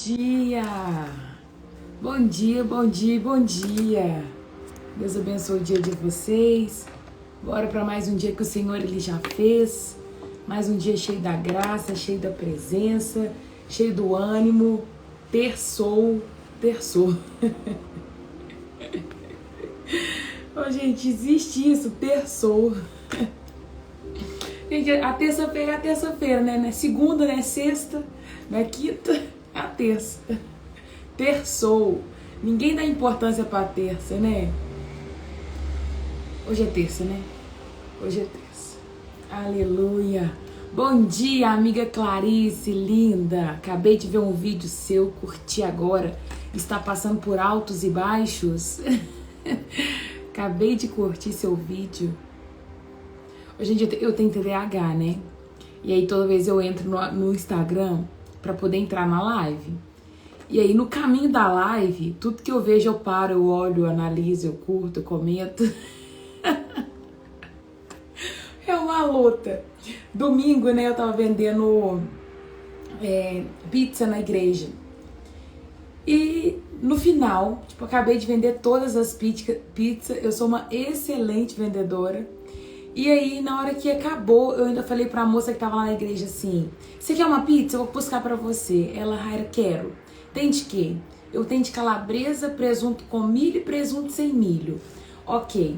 dia! Bom dia, bom dia, bom dia! Deus abençoe o dia de vocês. Bora para mais um dia que o Senhor Ele já fez. Mais um dia cheio da graça, cheio da presença, cheio do ânimo. Terçou. Oh, gente, existe isso, terçou. Gente, a terça-feira é a terça-feira, né? Não é segunda, não é sexta, não é quinta, é a terça. Terçou. Ninguém dá importância pra terça, né? Hoje é terça, né? Hoje é terça. Aleluia. Bom dia, amiga Clarice, linda. Acabei de ver um vídeo seu, curti agora. Está passando por altos e baixos. Acabei de curtir seu vídeo. Hoje em dia eu tenho TDAH, né? E aí toda vez eu entro no Instagram pra poder entrar na live. E aí no caminho da live, tudo que eu vejo eu paro, eu olho, eu analiso, eu curto, eu comento. É uma luta. Domingo, né, eu tava vendendo pizza na igreja. E no final, tipo, acabei de vender todas as pizzas. Eu sou uma excelente vendedora. E aí, na hora que acabou, eu ainda falei pra moça que tava lá na igreja assim: você quer uma pizza? Eu vou buscar pra você. Ela, Raira, quero. Tem de quê? Eu tenho de calabresa, presunto com milho e presunto sem milho. Ok.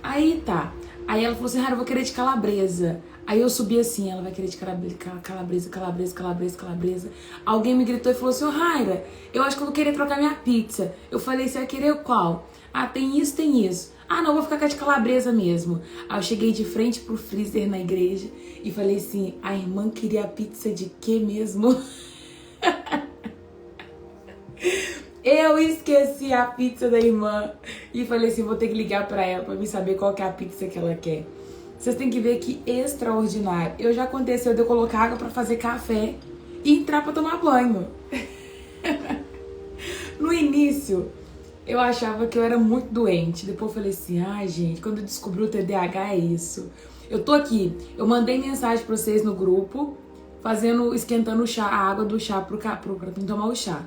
Aí tá. Aí ela falou assim: Raira, eu vou querer de calabresa. Aí eu subi assim: ela vai querer de calabresa. Alguém me gritou e falou assim: ô Raira, eu acho que eu vou querer trocar minha pizza. Eu falei: você vai querer qual? Ah, tem isso, tem isso. Ah, não, vou ficar com a de calabresa mesmo. Aí eu cheguei de frente pro freezer na igreja e falei assim: a irmã queria a pizza de quê mesmo? Eu esqueci a pizza da irmã e falei assim: vou ter que ligar pra ela pra me saber qual que é a pizza que ela quer. Vocês têm que ver que extraordinário. Eu já aconteceu de eu colocar água pra fazer café e entrar pra tomar banho. No início, eu achava que eu era muito doente. Depois eu falei assim: ai, gente, quando eu descobri o TDAH é isso. Eu tô aqui, eu mandei mensagem pra vocês no grupo, esquentando o chá, a água do chá pra tomar o chá.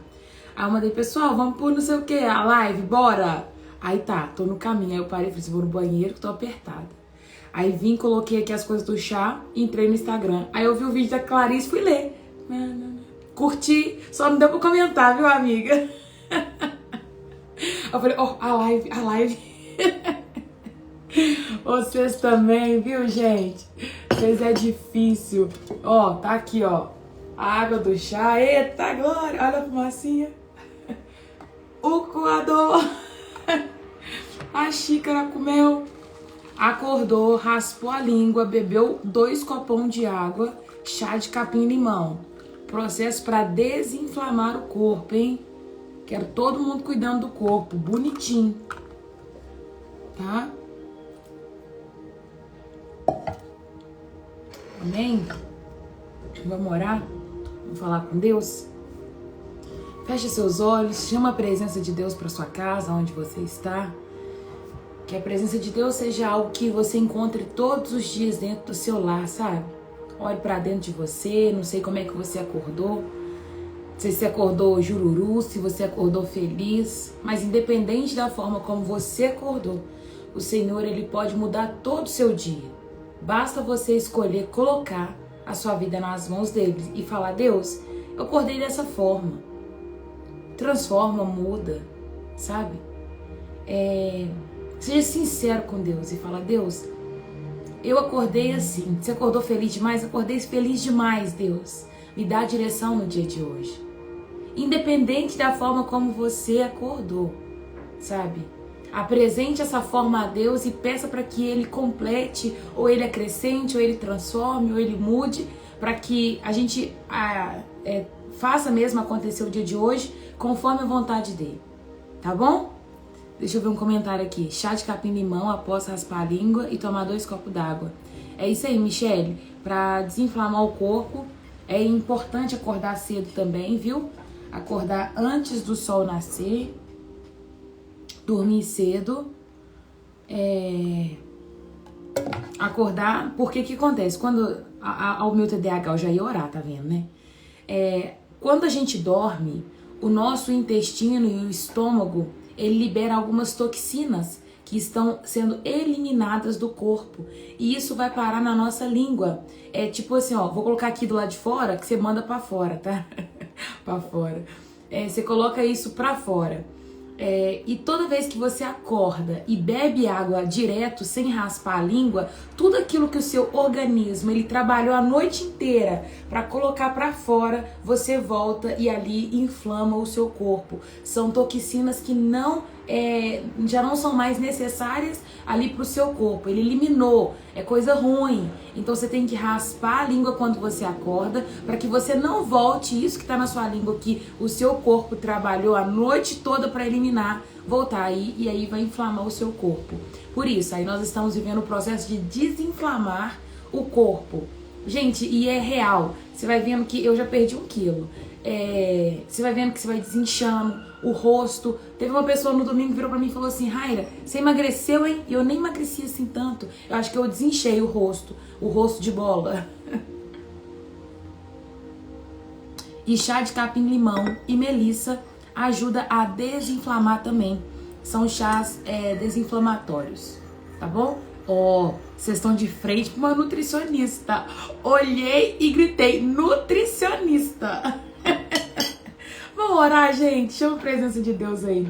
Aí eu mandei: pessoal, vamos por não sei o que, a live, bora! Aí tá, tô no caminho. Aí eu parei e falei assim: vou no banheiro que tô apertada. Aí vim, coloquei aqui as coisas do chá, entrei no Instagram. Aí eu vi o vídeo da Clarice, fui ler. Curti, só não deu pra comentar, viu, amiga? Eu falei: ó, a live. Vocês também, viu, gente? Vocês é difícil. Ó, tá aqui, ó. A água do chá. Eita, glória. Olha a fumacinha. O coador. A xícara com mel. Acordou, raspou a língua, bebeu 2 copões de água, chá de capim-limão. Processo para desinflamar o corpo, hein? Quero todo mundo cuidando do corpo, bonitinho. Tá? Amém? Vamos orar? Vamos falar com Deus? Feche seus olhos, chama a presença de Deus para sua casa, onde você está. Que a presença de Deus seja algo que você encontre todos os dias dentro do seu lar, sabe? Olhe para dentro de você, não sei como é que você acordou. Não sei se você acordou jururu, se você acordou feliz. Mas independente da forma como você acordou, o Senhor, Ele pode mudar todo o seu dia. Basta você escolher colocar a sua vida nas mãos dele e falar: Deus, eu acordei dessa forma. Transforma, muda, sabe? Seja sincero com Deus e fala: Deus, eu acordei assim. Você acordou feliz demais? Acordei feliz demais, Deus. Me dá a direção no dia de hoje. Independente da forma como você acordou, sabe? Apresente essa forma a Deus e peça para que Ele complete, ou Ele acrescente, ou Ele transforme, ou Ele mude, para que a gente faça mesmo acontecer o dia de hoje conforme a vontade dEle. Tá bom? Deixa eu ver um comentário aqui. Chá de capim-limão após raspar a língua e tomar 2 copos d'água. É isso aí, Michele. Para desinflamar o corpo, é importante acordar cedo também, viu? Acordar antes do sol nascer. Dormir cedo. Acordar. Porque que acontece? Quando ao meu TDAH eu já ia orar, tá vendo, né? Quando a gente dorme, o nosso intestino e o estômago, ele libera algumas toxinas que estão sendo eliminadas do corpo. E isso vai parar na nossa língua. É tipo assim, ó, vou colocar aqui do lado de fora, que você manda pra fora, tá? Pra fora. Você coloca isso pra fora. E toda vez que você acorda e bebe água direto, sem raspar a língua, tudo aquilo que o seu organismo ele trabalhou a noite inteira para colocar para fora, você volta e ali inflama o seu corpo. São toxinas que já não são mais necessárias ali para o seu corpo. Ele eliminou, é coisa ruim. Então você tem que raspar a língua quando você acorda, para que você não volte isso que está na sua língua, que o seu corpo trabalhou a noite toda para eliminar, voltar aí, e aí vai inflamar o seu corpo. Por isso, aí nós estamos vivendo o processo de desinflamar o corpo. Gente, e é real. Você vai vendo que eu já perdi 1 quilo. Você vai vendo que você vai desinchando o rosto. Teve uma pessoa no domingo que virou pra mim e falou assim: Raira, você emagreceu, hein? E eu nem emagreci assim tanto. Eu acho que eu desinchei o rosto de bola. E chá de capim-limão e melissa ajuda a desinflamar também. São chás desinflamatórios, tá bom? Vocês estão de frente com uma nutricionista. Olhei e gritei: nutricionista! Vamos orar, gente. Chama a presença de Deus aí.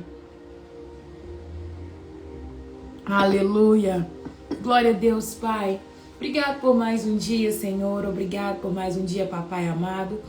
Aleluia. Glória a Deus, Pai. Obrigado por mais um dia, Senhor. Obrigado por mais um dia, Papai amado.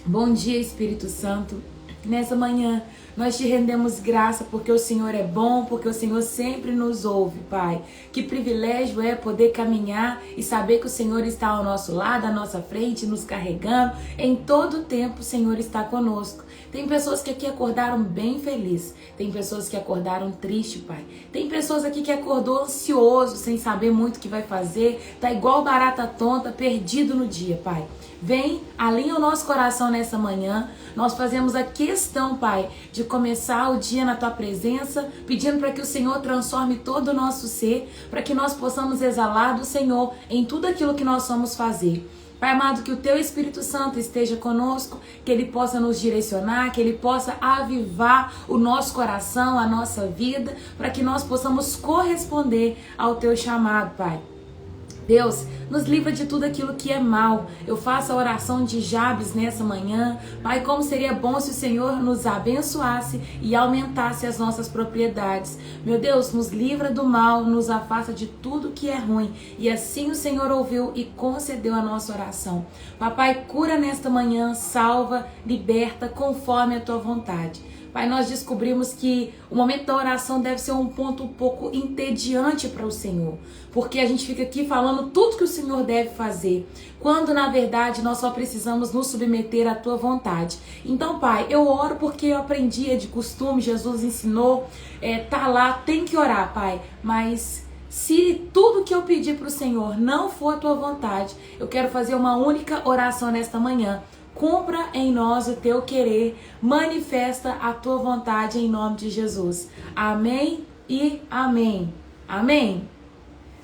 Bom dia, Espírito Santo. Nessa manhã, nós te rendemos graça porque o Senhor é bom, porque o Senhor sempre nos ouve, Pai. Que privilégio é poder caminhar e saber que o Senhor está ao nosso lado, à nossa frente, nos carregando. Em todo o tempo, o Senhor está conosco. Tem pessoas que aqui acordaram bem felizes. Tem pessoas que acordaram triste, Pai. Tem pessoas aqui que acordou ansioso, sem saber muito o que vai fazer. Tá igual barata tonta, perdido no dia, Pai. Vem, alinha o nosso coração nessa manhã. Nós fazemos a questão, Pai, de começar o dia na Tua presença, pedindo para que o Senhor transforme todo o nosso ser, para que nós possamos exalar do Senhor em tudo aquilo que nós vamos fazer. Pai amado, que o Teu Espírito Santo esteja conosco, que Ele possa nos direcionar, que Ele possa avivar o nosso coração, a nossa vida, para que nós possamos corresponder ao Teu chamado, Pai. Deus, nos livra de tudo aquilo que é mal. Eu faço a oração de Jabes nessa manhã. Pai, como seria bom se o Senhor nos abençoasse e aumentasse as nossas propriedades. Meu Deus, nos livra do mal, nos afasta de tudo que é ruim. E assim o Senhor ouviu e concedeu a nossa oração. Papai, cura nesta manhã, salva, liberta, conforme a Tua vontade. Pai, nós descobrimos que o momento da oração deve ser um ponto um pouco entediante para o Senhor, porque a gente fica aqui falando tudo que o Senhor deve fazer, quando na verdade nós só precisamos nos submeter à Tua vontade. Então, Pai, eu oro porque eu aprendi, é de costume, Jesus ensinou, tá lá, tem que orar, Pai, mas se tudo que eu pedir para o Senhor não for a Tua vontade, eu quero fazer uma única oração nesta manhã. Cumpra em nós o Teu querer, manifesta a Tua vontade em nome de Jesus. Amém e amém. Amém.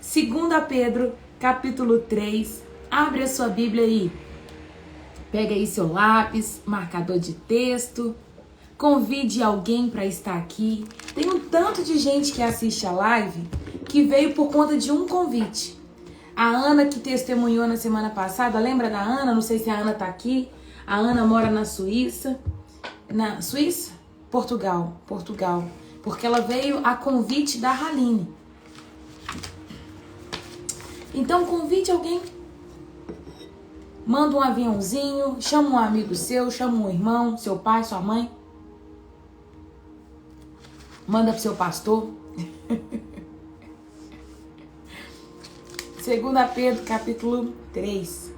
2 Pedro, capítulo 3, abre a sua Bíblia aí. Pega aí seu lápis, marcador de texto, convide alguém para estar aqui. Tem um tanto de gente que assiste a live que veio por conta de um convite. A Ana que testemunhou na semana passada, lembra da Ana? Não sei se a Ana tá aqui. A Ana mora na Suíça. Na Suíça? Portugal. Porque ela veio a convite da Haline. Então convide alguém. Manda um aviãozinho, chama um amigo seu, chama um irmão, seu pai, sua mãe. Manda pro seu pastor. 2 Pedro, capítulo 3.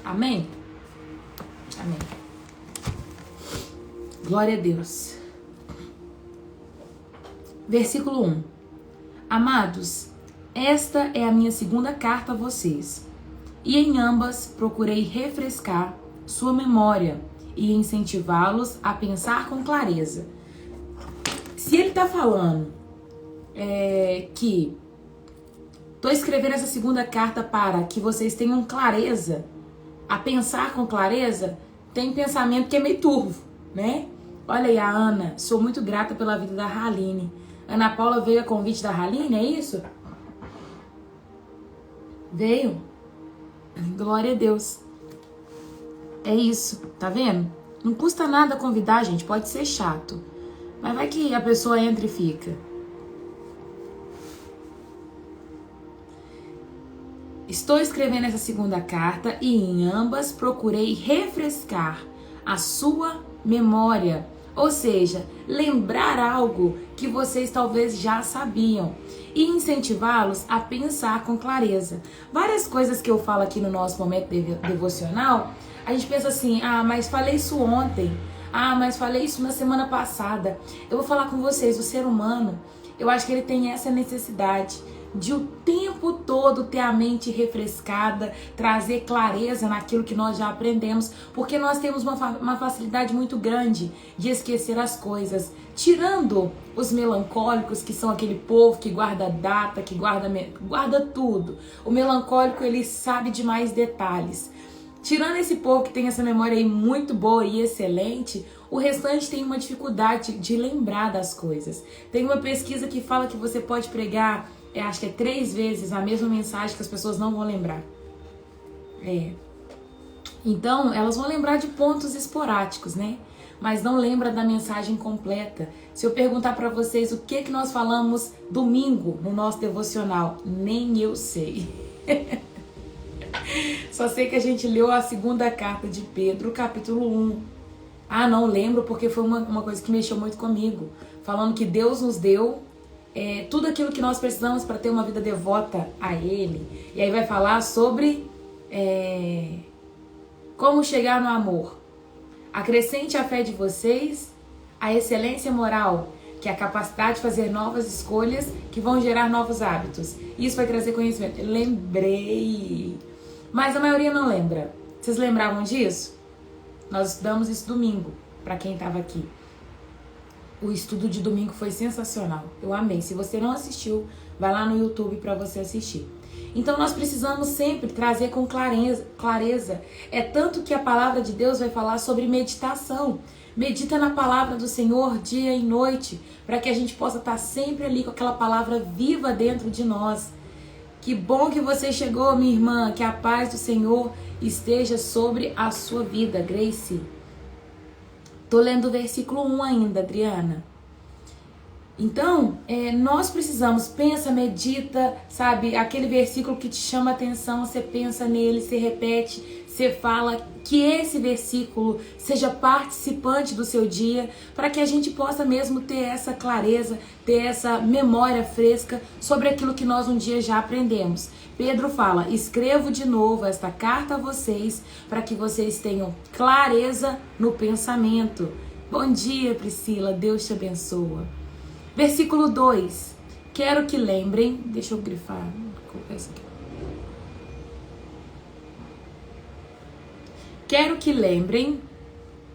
Amém? Amém. Glória a Deus. Versículo 1. Amados, esta é a minha segunda carta a vocês, e em ambas procurei refrescar sua memória e incentivá-los a pensar com clareza. Se ele está falando que estou escrevendo essa segunda carta para que vocês tenham clareza, a pensar com clareza. Tem pensamento que é meio turvo, né? Olha aí a Ana, sou muito grata pela vida da Haline. Ana Paula veio a convite da Haline, é isso? Veio? Glória a Deus. É isso, tá vendo? Não custa nada convidar, gente, pode ser chato. Mas vai que a pessoa entra e fica. Estou escrevendo essa segunda carta e em ambas procurei refrescar a sua memória. Ou seja, lembrar algo que vocês talvez já sabiam e incentivá-los a pensar com clareza. Várias coisas que eu falo aqui no nosso momento devocional, a gente pensa assim, mas falei isso ontem, mas falei isso na semana passada. Eu vou falar com vocês, o ser humano, eu acho que ele tem essa necessidade de o tempo todo ter a mente refrescada, trazer clareza naquilo que nós já aprendemos, porque nós temos uma facilidade muito grande de esquecer as coisas. Tirando os melancólicos, que são aquele povo que guarda data, que guarda tudo. O melancólico, ele sabe de mais detalhes. Tirando esse povo que tem essa memória aí muito boa e excelente, o restante tem uma dificuldade de lembrar das coisas. Tem uma pesquisa que fala que você pode pregar, acho que é 3 vezes a mesma mensagem que as pessoas não vão lembrar. Então, elas vão lembrar de pontos esporádicos, né? Mas não lembra da mensagem completa. Se eu perguntar para vocês o que nós falamos domingo no nosso devocional, nem eu sei. Só sei que a gente leu a segunda carta de Pedro, capítulo 1. Não lembro porque foi uma coisa que mexeu muito comigo. Falando que Deus nos deu tudo aquilo que nós precisamos para ter uma vida devota a Ele. E aí vai falar sobre como chegar no amor. Acrescente a fé de vocês, a excelência moral, que é a capacidade de fazer novas escolhas que vão gerar novos hábitos. Isso vai trazer conhecimento. Eu lembrei. Mas a maioria não lembra. Vocês lembravam disso? Nós estudamos isso domingo, para quem estava aqui. O estudo de domingo foi sensacional. Eu amei. Se você não assistiu, vai lá no YouTube para você assistir. Então nós precisamos sempre trazer com clareza. É tanto que a palavra de Deus vai falar sobre meditação. Medita na palavra do Senhor dia e noite, para que a gente possa estar sempre ali com aquela palavra viva dentro de nós. Que bom que você chegou, minha irmã. Que a paz do Senhor esteja sobre a sua vida, Grace. Tô lendo o versículo 1 ainda, Adriana. Então, nós precisamos, pensa, medita, sabe? Aquele versículo que te chama a atenção, você pensa nele, você repete, você fala, que esse versículo seja participante do seu dia, para que a gente possa mesmo ter essa clareza, ter essa memória fresca sobre aquilo que nós um dia já aprendemos. Pedro fala, escrevo de novo esta carta a vocês, para que vocês tenham clareza no pensamento. Bom dia, Priscila, Deus te abençoa. Versículo 2, quero que lembrem, deixa eu grifar, vou colocar isso aqui. Quero que lembrem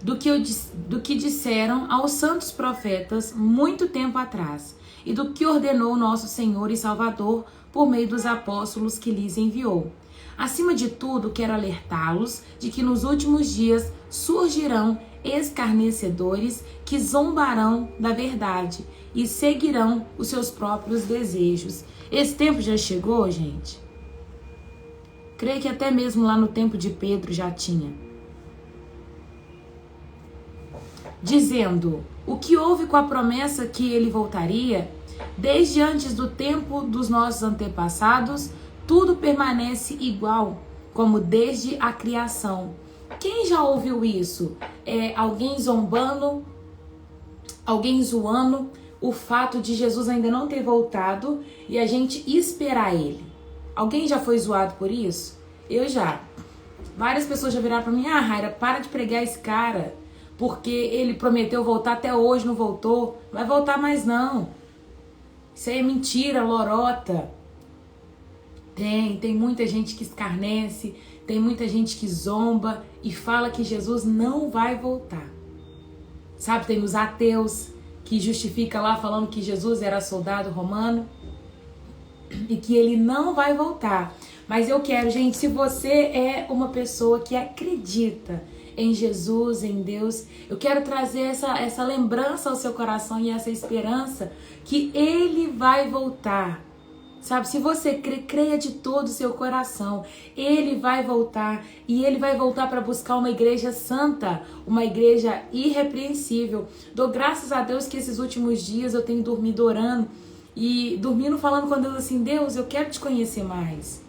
do que disseram aos santos profetas muito tempo atrás e do que ordenou nosso Senhor e Salvador por meio dos apóstolos que lhes enviou. Acima de tudo, quero alertá-los de que nos últimos dias surgirão escarnecedores que zombarão da verdade e seguirão os seus próprios desejos. Esse tempo já chegou, gente? Creio que até mesmo lá no tempo de Pedro já tinha. Dizendo, o que houve com a promessa que ele voltaria? Desde antes do tempo dos nossos antepassados, tudo permanece igual, como desde a criação. Quem já ouviu isso? Alguém zombando, alguém zoando o fato de Jesus ainda não ter voltado e a gente esperar ele. Alguém já foi zoado por isso? Eu já. Várias pessoas já viraram pra mim, Raira, para de pregar esse cara, porque ele prometeu voltar, até hoje não voltou, não vai voltar mais não. Isso aí é mentira, lorota. Tem muita gente que escarnece, tem muita gente que zomba e fala que Jesus não vai voltar. Sabe, tem os ateus que justifica lá falando que Jesus era soldado romano e que ele não vai voltar. Mas eu quero, gente, se você é uma pessoa que acredita em Jesus, em Deus, eu quero trazer essa lembrança ao seu coração e essa esperança que ele vai voltar. Sabe, se você creia de todo o seu coração, ele vai voltar, e ele vai voltar para buscar uma igreja santa, uma igreja irrepreensível. Dou graças a Deus que esses últimos dias eu tenho dormido orando e dormindo falando com Deus assim: Deus, eu quero te conhecer mais.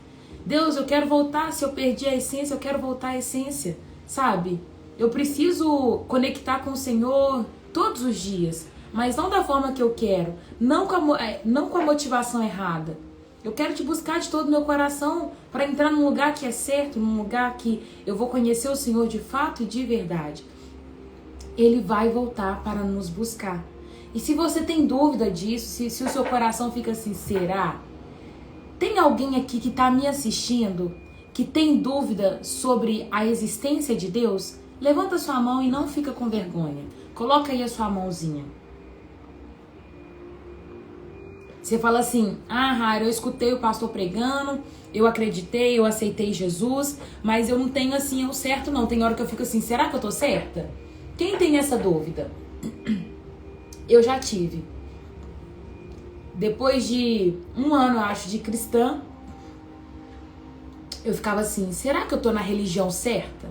Deus, eu quero voltar. Se eu perdi a essência, eu quero voltar à essência, sabe? Eu preciso conectar com o Senhor todos os dias, mas não da forma que eu quero, não com a motivação errada. Eu quero te buscar de todo o meu coração para entrar num lugar que é certo, num lugar que eu vou conhecer o Senhor de fato e de verdade. Ele vai voltar para nos buscar. E se você tem dúvida disso, se o seu coração fica assim, será? Tem alguém aqui que está me assistindo que tem dúvida sobre a existência de Deus? Levanta sua mão e não fica com vergonha. Coloca aí a sua mãozinha. Você fala assim: ah, Raira, eu escutei o pastor pregando, eu acreditei, eu aceitei Jesus, mas eu não tenho assim o certo não. Tem hora que eu fico assim, será que eu tô certa? Quem tem essa dúvida? Eu já tive. Depois de 1 ano, eu acho, de cristã, eu ficava assim, será que eu tô na religião certa?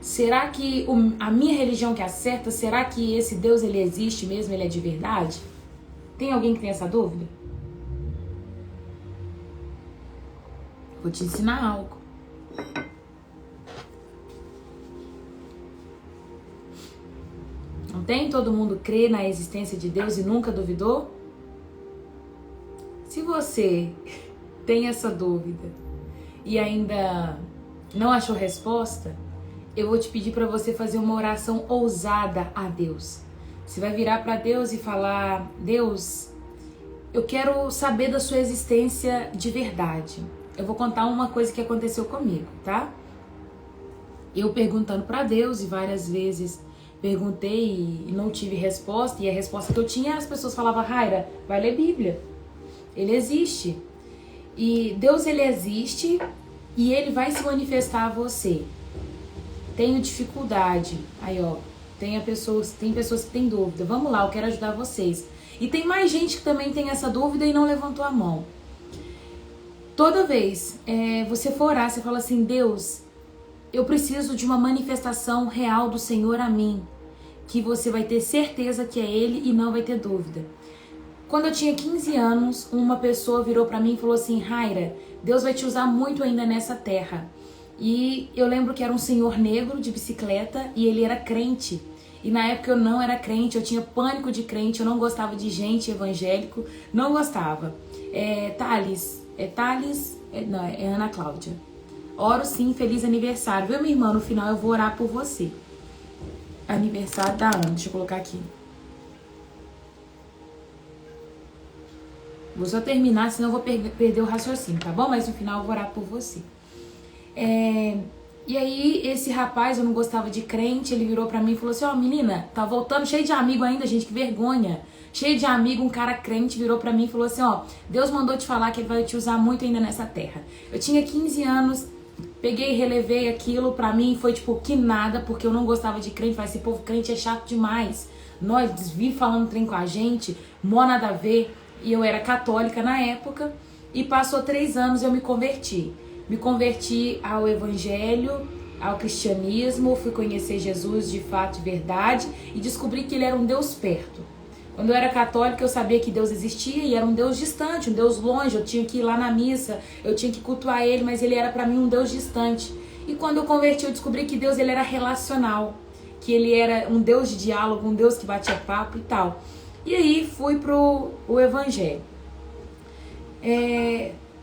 Será que a minha religião que é a certa? Será que esse Deus, ele existe mesmo, ele é de verdade? Tem alguém que tem essa dúvida? Vou te ensinar algo. Não tem? Todo mundo crê na existência de Deus e nunca duvidou? Se você tem essa dúvida e ainda não achou resposta, eu vou te pedir para você fazer uma oração ousada a Deus. Você vai virar para Deus e falar: Deus, eu quero saber da sua existência de verdade. Eu vou contar uma coisa que aconteceu comigo, tá? Eu perguntando para Deus, e várias vezes perguntei e não tive resposta, e a resposta que eu tinha, as pessoas falavam: Raira, vai ler Bíblia. Ele existe. E Deus, ele existe e ele vai se manifestar a você. Tenho dificuldade. Aí, ó, tem pessoas que têm dúvida. Vamos lá, eu quero ajudar vocês. E tem mais gente que também tem essa dúvida e não levantou a mão. Toda vez você for orar, você fala assim: Deus, eu preciso de uma manifestação real do Senhor a mim, que você vai ter certeza que é Ele e não vai ter dúvida. Quando eu tinha 15 anos, uma pessoa virou pra mim e falou assim: Raira, Deus vai te usar muito ainda nessa terra. E eu lembro que era um senhor negro de bicicleta e ele era crente. E na época eu não era crente, eu tinha pânico de crente, eu não gostava de gente evangélico, não gostava. Não, é Ana Cláudia. Oro sim, feliz aniversário. Viu, minha irmã? No final eu vou orar por você. Aniversário da Ana, deixa eu colocar aqui. Vou só terminar, senão eu vou perder o raciocínio, tá bom? Mas no final eu vou orar por você. E aí, esse rapaz, eu não gostava de crente, ele virou pra mim e falou assim: ó, menina, tá voltando cheio de amigo ainda, gente, que vergonha. Cheio de amigo, um cara crente virou pra mim e falou assim: ó, Deus mandou te falar que ele vai te usar muito ainda nessa terra. Eu tinha 15 anos, peguei e relevei aquilo, pra mim foi tipo, que nada, porque eu não gostava de crente. Falei, esse povo crente é chato demais. Nós vivem falando trem com a gente, mó nada a ver. E eu era católica na época, e passou 3 anos eu me converti. Me converti ao evangelho, ao cristianismo, fui conhecer Jesus de fato e verdade e descobri que ele era um Deus perto. Quando eu era católica eu sabia que Deus existia e era um Deus distante, um Deus longe, eu tinha que ir lá na missa, eu tinha que cultuar ele, mas ele era para mim um Deus distante. E quando eu converti eu descobri que Deus, ele era relacional, que ele era um Deus de diálogo, um Deus que batia papo e tal. E aí fui pro evangelho.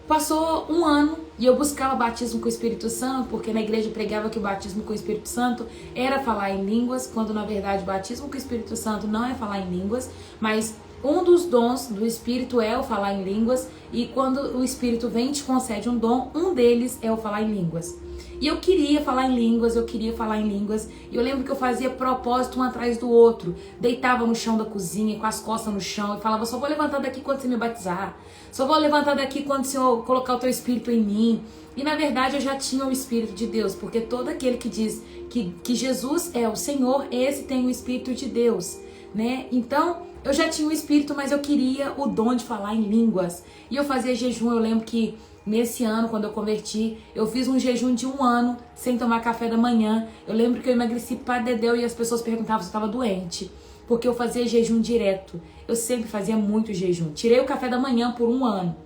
Passou 1 ano e eu buscava batismo com o Espírito Santo, porque na igreja pregava que o batismo com o Espírito Santo era falar em línguas, quando na verdade o batismo com o Espírito Santo não é falar em línguas, mas Um dos dons do Espírito é o falar em línguas, e quando o Espírito vem e te concede um dom, um deles é o falar em línguas. E eu queria falar em línguas, e eu lembro que eu fazia propósito um atrás do outro, deitava no chão da cozinha, com as costas no chão, e falava, só vou levantar daqui quando você me batizar, só vou levantar daqui quando o Senhor colocar o teu Espírito em mim. E na verdade eu já tinha o Espírito de Deus, porque todo aquele que diz que Jesus é o Senhor, esse tem o Espírito de Deus, né? Então, eu já tinha o Espírito, mas eu queria o dom de falar em línguas. E eu fazia jejum. Eu lembro que nesse ano, quando eu converti, eu fiz um jejum de 1 ano, sem tomar café da manhã. Eu lembro que eu emagreci para dedéu e as pessoas perguntavam se eu estava doente, porque eu fazia jejum direto. Eu sempre fazia muito jejum. Tirei o café da manhã por 1 ano.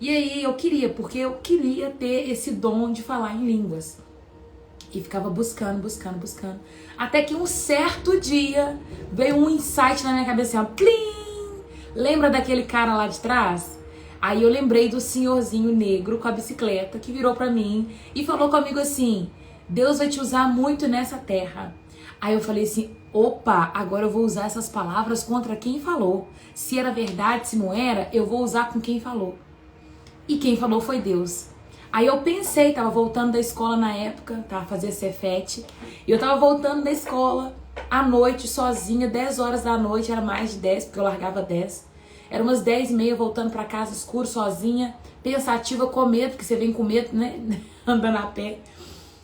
E aí eu queria, porque eu queria ter esse dom de falar em línguas. E ficava buscando. Até que um certo dia veio um insight na minha cabeça, ó, plim! Lembra daquele cara lá de trás? Aí eu lembrei do senhorzinho negro com a bicicleta que virou pra mim e falou comigo assim, Deus vai te usar muito nessa terra. Aí eu falei assim, opa, agora eu vou usar essas palavras contra quem falou. Se era verdade, se não era, eu vou usar com quem falou. E quem falou foi Deus. Aí eu pensei, tava voltando da escola na época, tava fazendo Cefete, e eu tava voltando da escola à noite, sozinha, 10 horas da noite, era mais de 10, porque eu largava 10. Era umas 10h30, voltando pra casa, escuro, sozinha, pensativa, com medo, porque você vem com medo, né, andando a pé.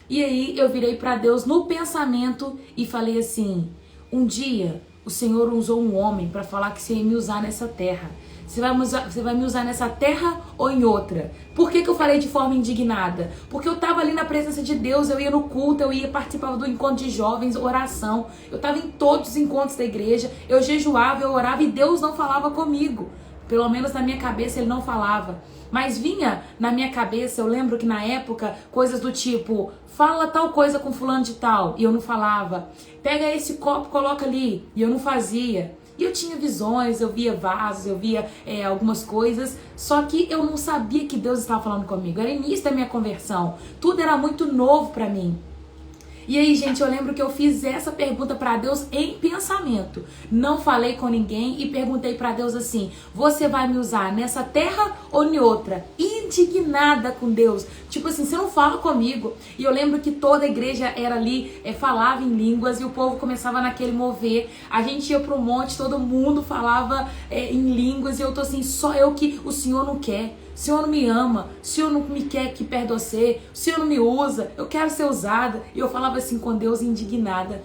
E aí eu virei pra Deus no pensamento e falei assim, um dia o Senhor usou um homem pra falar que você ia me usar nessa terra. Você vai me usar nessa terra ou em outra? Por que eu falei de forma indignada? Porque eu estava ali na presença de Deus, eu ia no culto, eu ia participar do encontro de jovens, oração. Eu estava em todos os encontros da igreja, eu jejuava, eu orava e Deus não falava comigo. Pelo menos na minha cabeça ele não falava. Mas vinha na minha cabeça, eu lembro que na época, coisas do tipo, fala tal coisa com fulano de tal, e eu não falava. Pega esse copo, coloca ali, e eu não fazia. E eu tinha visões, eu via vasos, eu via algumas coisas, só que eu não sabia que Deus estava falando comigo. Era início da minha conversão, tudo era muito novo para mim. E aí, gente, eu lembro que eu fiz essa pergunta para Deus em pensamento. Não falei com ninguém e perguntei para Deus assim, você vai me usar nessa terra ou em outra? Indignada com Deus. Tipo assim, você não fala comigo. E eu lembro que toda a igreja era ali, falava em línguas e o povo começava naquele mover. A gente ia pro monte, todo mundo falava em línguas e eu tô assim, só eu que o Senhor não quer. O Senhor não me ama, o Senhor não me quer aqui perto de você, o Senhor não me usa, eu quero ser usada. E eu falava assim com Deus, indignada.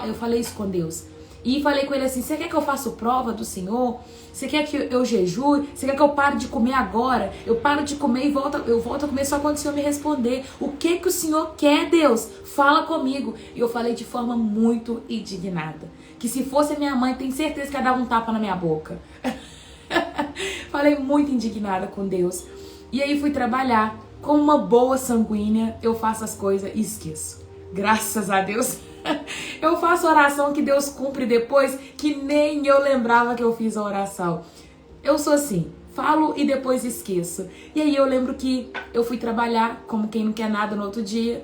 Eu falei isso com Deus. E falei com ele assim, você quer que eu faça prova do Senhor? Você quer que eu jejue? Você quer que eu pare de comer agora? Eu paro de comer e eu volto a comer só quando o Senhor me responder. O que o Senhor quer, Deus? Fala comigo. E eu falei de forma muito indignada. Que se fosse a minha mãe, tenho certeza que ia dar um tapa na minha boca. Falei muito indignada com Deus. E aí fui trabalhar. Como uma boa sanguínea, eu faço as coisas e esqueço. Graças a Deus. Eu faço oração que Deus cumpre depois, que nem eu lembrava que eu fiz a oração. Eu sou assim, falo e depois esqueço. E aí eu lembro que eu fui trabalhar como quem não quer nada no outro dia.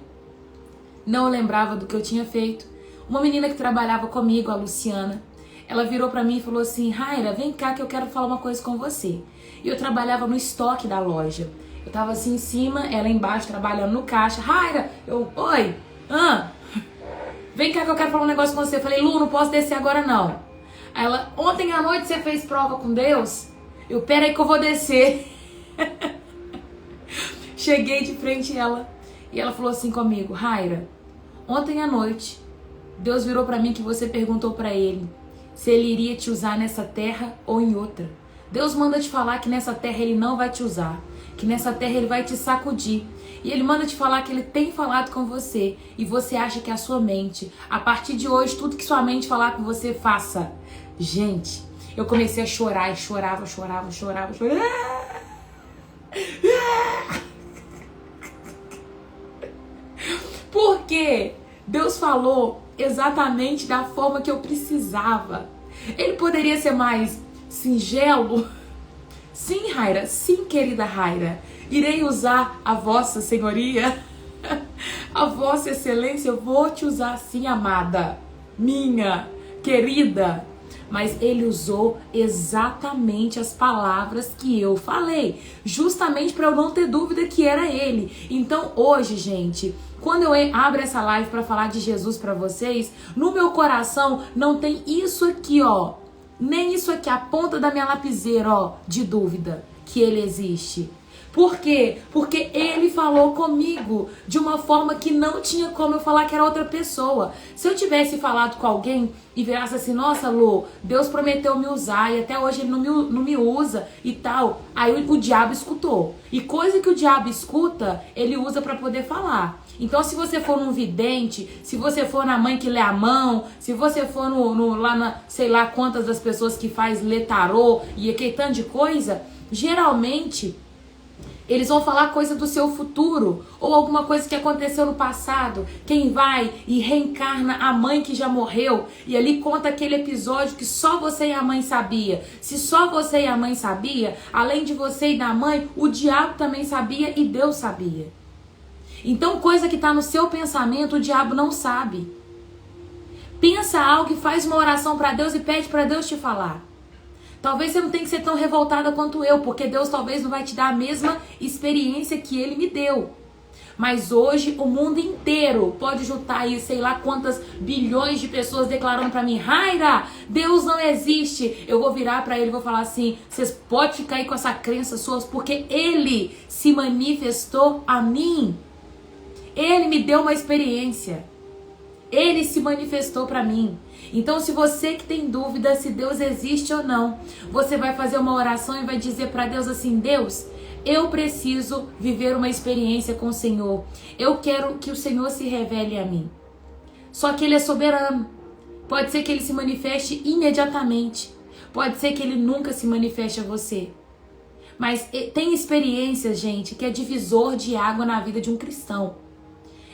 Não lembrava do que eu tinha feito. Uma menina que trabalhava comigo, a Luciana, ela virou pra mim e falou assim, Raira, vem cá que eu quero falar uma coisa com você. E eu trabalhava no estoque da loja. Eu tava assim em cima, ela embaixo trabalhando no caixa. Raira, oi, vem cá que eu quero falar um negócio com você. Eu falei, Lu, não posso descer agora não. Aí ela, ontem à noite você fez prova com Deus? Pera aí que eu vou descer. Cheguei de frente a ela e ela falou assim comigo, Raira, ontem à noite Deus virou pra mim que você perguntou pra ele se ele iria te usar nessa terra ou em outra. Deus manda te falar que nessa terra ele não vai te usar, que nessa terra ele vai te sacudir. E ele manda te falar que ele tem falado com você e você acha que é a sua mente. A partir de hoje, tudo que sua mente falar com você, faça. Gente, eu comecei a chorar e chorava. Porque Deus falou exatamente da forma que eu precisava. Ele poderia ser mais singelo? Sim, Raira, sim, querida Raira. Irei usar a vossa senhoria, a vossa excelência, eu vou te usar sim, amada, minha, querida. mas ele usou exatamente as palavras que eu falei, justamente para eu não ter dúvida que era ele. Então hoje, gente, quando eu abro essa live para falar de Jesus para vocês, no meu coração não tem isso aqui, ó, nem isso aqui, a ponta da minha lapiseira, ó, de dúvida que ele existe. Por quê? Porque ele falou comigo de uma forma que não tinha como eu falar que era outra pessoa. Se eu tivesse falado com alguém e virasse assim, nossa, Lô, Deus prometeu me usar e até hoje ele não me usa e tal, aí o diabo escutou. E coisa que o diabo escuta, ele usa para poder falar. Então, se você for num vidente, se você for na mãe que lê a mão, se você for lá na, sei lá quantas das pessoas que faz lê tarô e aquele tanto de coisa, geralmente eles vão falar coisa do seu futuro ou alguma coisa que aconteceu no passado. Quem vai e reencarna a mãe que já morreu e ali conta aquele episódio que só você e a mãe sabia. Se só você e a mãe sabia, além de você e da mãe, o diabo também sabia e Deus sabia. Então, coisa que está no seu pensamento, o diabo não sabe. Pensa algo e faz uma oração para Deus e pede para Deus te falar. Talvez você não tenha que ser tão revoltada quanto eu, porque Deus talvez não vai te dar a mesma experiência que Ele me deu. Mas hoje o mundo inteiro pode juntar aí, sei lá quantas bilhões de pessoas declarando para mim, Raira, Deus não existe. Eu vou virar para ele e vou falar assim, vocês podem ficar aí com essa crença suas, porque Ele se manifestou a mim. Ele me deu uma experiência. Ele se manifestou para mim. Então, se você que tem dúvida se Deus existe ou não, você vai fazer uma oração e vai dizer para Deus assim, Deus, eu preciso viver uma experiência com o Senhor. Eu quero que o Senhor se revele a mim. Só que Ele é soberano. Pode ser que Ele se manifeste imediatamente. Pode ser que Ele nunca se manifeste a você. Mas tem experiências, gente, que é divisor de água na vida de um cristão.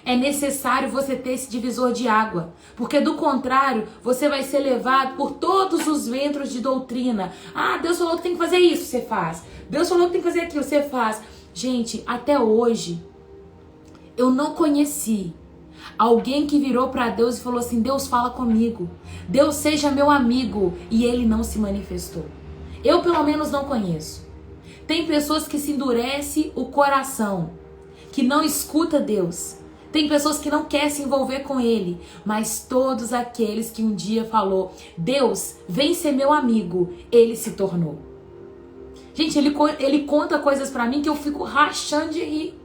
É necessário você ter esse divisor de água, porque do contrário, você vai ser levado por todos os ventos de doutrina. Ah, Deus falou que tem que fazer isso, você faz. Deus falou que tem que fazer aquilo, você faz. Gente, até hoje, eu não conheci alguém que virou para Deus e falou assim, Deus fala comigo, Deus seja meu amigo, e Ele não se manifestou. Eu pelo menos não conheço. Tem pessoas que se endurece o coração, que não escuta Deus. Tem pessoas que não querem se envolver com Ele, mas todos aqueles que um dia falou, Deus, vem ser meu amigo, Ele se tornou. Gente, ele conta coisas pra mim que eu fico rachando de rir.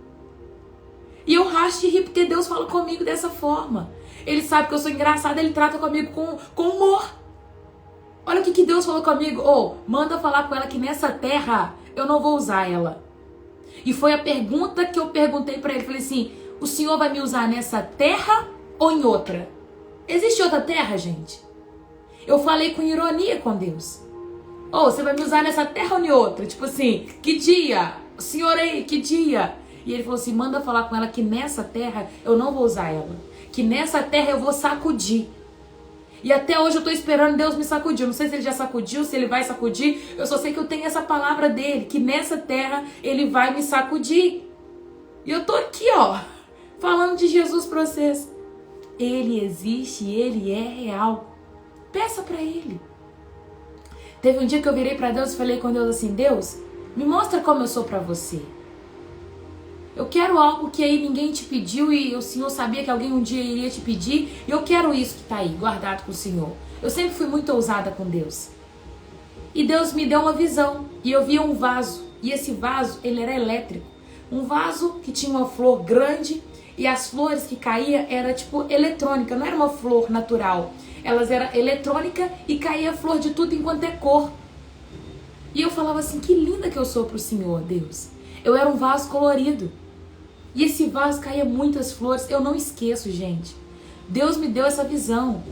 E eu racho de rir porque Deus fala comigo dessa forma. Ele sabe que eu sou engraçada, Ele trata comigo com humor. Olha o que Deus falou comigo. Manda falar com ela que nessa terra eu não vou usar ela. E foi a pergunta que eu perguntei pra ele. Falei assim, o Senhor vai me usar nessa terra ou em outra? Existe outra terra, gente? Eu falei com ironia com Deus. Você vai me usar nessa terra ou em outra? Tipo assim, que dia? O Senhor aí, que dia? E ele falou assim, manda falar com ela que nessa terra eu não vou usar ela. Que nessa terra eu vou sacudir. E até hoje eu tô esperando Deus me sacudir. Não sei se Ele já sacudiu, se Ele vai sacudir. Eu só sei que eu tenho essa palavra dele, que nessa terra Ele vai me sacudir. E eu tô aqui, falando de Jesus pra vocês. Ele existe, Ele é real. Peça pra Ele. Teve um dia que eu virei pra Deus e falei com Deus assim, Deus, me mostra como eu sou pra você. Eu quero algo que aí ninguém te pediu e o Senhor sabia que alguém um dia iria te pedir. E eu quero isso que tá aí, guardado com o Senhor. Eu sempre fui muito ousada com Deus. E Deus me deu uma visão. E eu via um vaso. E esse vaso, ele era elétrico. Um vaso que tinha uma flor grande. E as flores que caíam era tipo eletrônica. Não era uma flor natural. Elas eram eletrônica e caía flor de tudo enquanto é cor. E eu falava assim, que linda que eu sou pro Senhor, Deus. Eu era um vaso colorido. E esse vaso caía muitas flores. Eu não esqueço, gente. Deus me deu essa visão.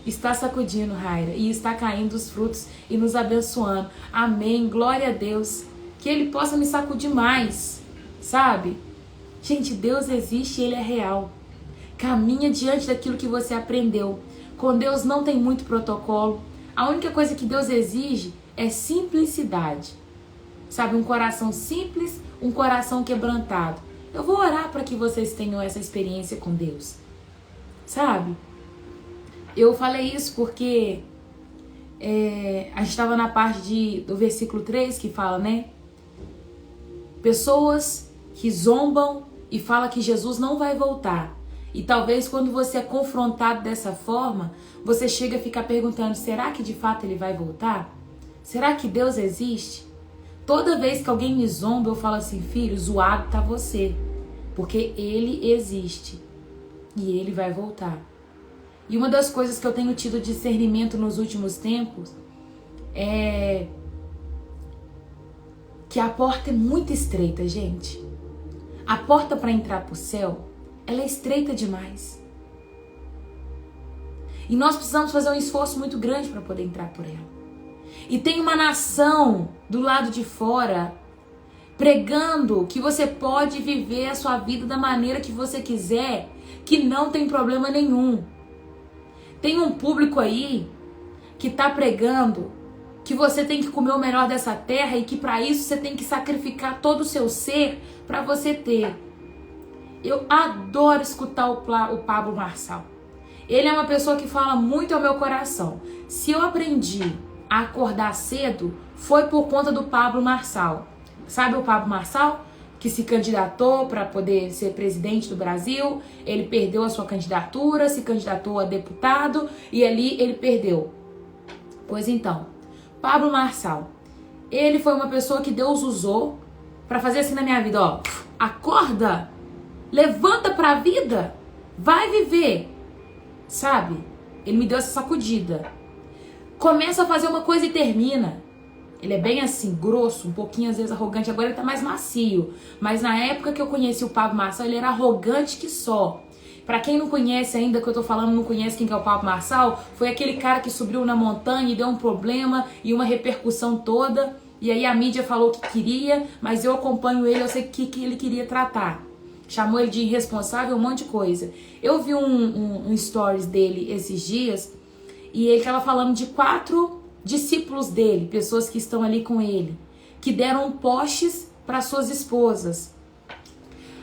Está sacudindo, Raira. E está caindo os frutos e nos abençoando. Amém. Glória a Deus. Que Ele possa me sacudir mais. Sabe? Gente, Deus existe e Ele é real. Caminha diante daquilo que você aprendeu. Com Deus não tem muito protocolo. A única coisa que Deus exige é simplicidade. Sabe? Um coração simples, um coração quebrantado. Eu vou orar para que vocês tenham essa experiência com Deus. Sabe? Eu falei isso porque a gente estava na parte do versículo 3 que fala, né? Pessoas que zombam e falam que Jesus não vai voltar. E talvez quando você é confrontado dessa forma, você chega a ficar perguntando, será que de fato ele vai voltar? Será que Deus existe? Toda vez que alguém me zomba, eu falo assim, filho, zoado tá você. Porque ele existe. E ele vai voltar. E uma das coisas que eu tenho tido discernimento nos últimos tempos é que a porta é muito estreita, gente. A porta para entrar pro céu, ela é estreita demais. E nós precisamos fazer um esforço muito grande para poder entrar por ela. E tem uma nação do lado de fora pregando que você pode viver a sua vida da maneira que você quiser, que não tem problema nenhum. Tem um público aí que tá pregando que você tem que comer o melhor dessa terra e que para isso você tem que sacrificar todo o seu ser para você ter. Eu adoro escutar o Pablo Marçal. Ele é uma pessoa que fala muito ao meu coração. Se eu aprendi a acordar cedo, foi por conta do Pablo Marçal. Sabe o Pablo Marçal? Que se candidatou para poder ser presidente do Brasil, ele perdeu a sua candidatura, se candidatou a deputado e ali ele perdeu. Pois então, Pablo Marçal, ele foi uma pessoa que Deus usou para fazer assim na minha vida, ó, acorda, levanta para a vida, vai viver, sabe? Ele me deu essa sacudida. Começa a fazer uma coisa e termina. Ele é bem assim, grosso, um pouquinho às vezes arrogante. Agora ele tá mais macio. Mas na época que eu conheci o Pablo Marçal, ele era arrogante que só. Pra quem não conhece ainda, que eu tô falando, não conhece quem que é o Pablo Marçal, foi aquele cara que subiu na montanha e deu um problema e uma repercussão toda. E aí a mídia falou que queria, mas eu acompanho ele, eu sei que ele queria tratar. Chamou ele de irresponsável, um monte de coisa. Eu vi um stories dele esses dias e ele tava falando de 4 discípulos dele, pessoas que estão ali com ele, que deram postes para suas esposas.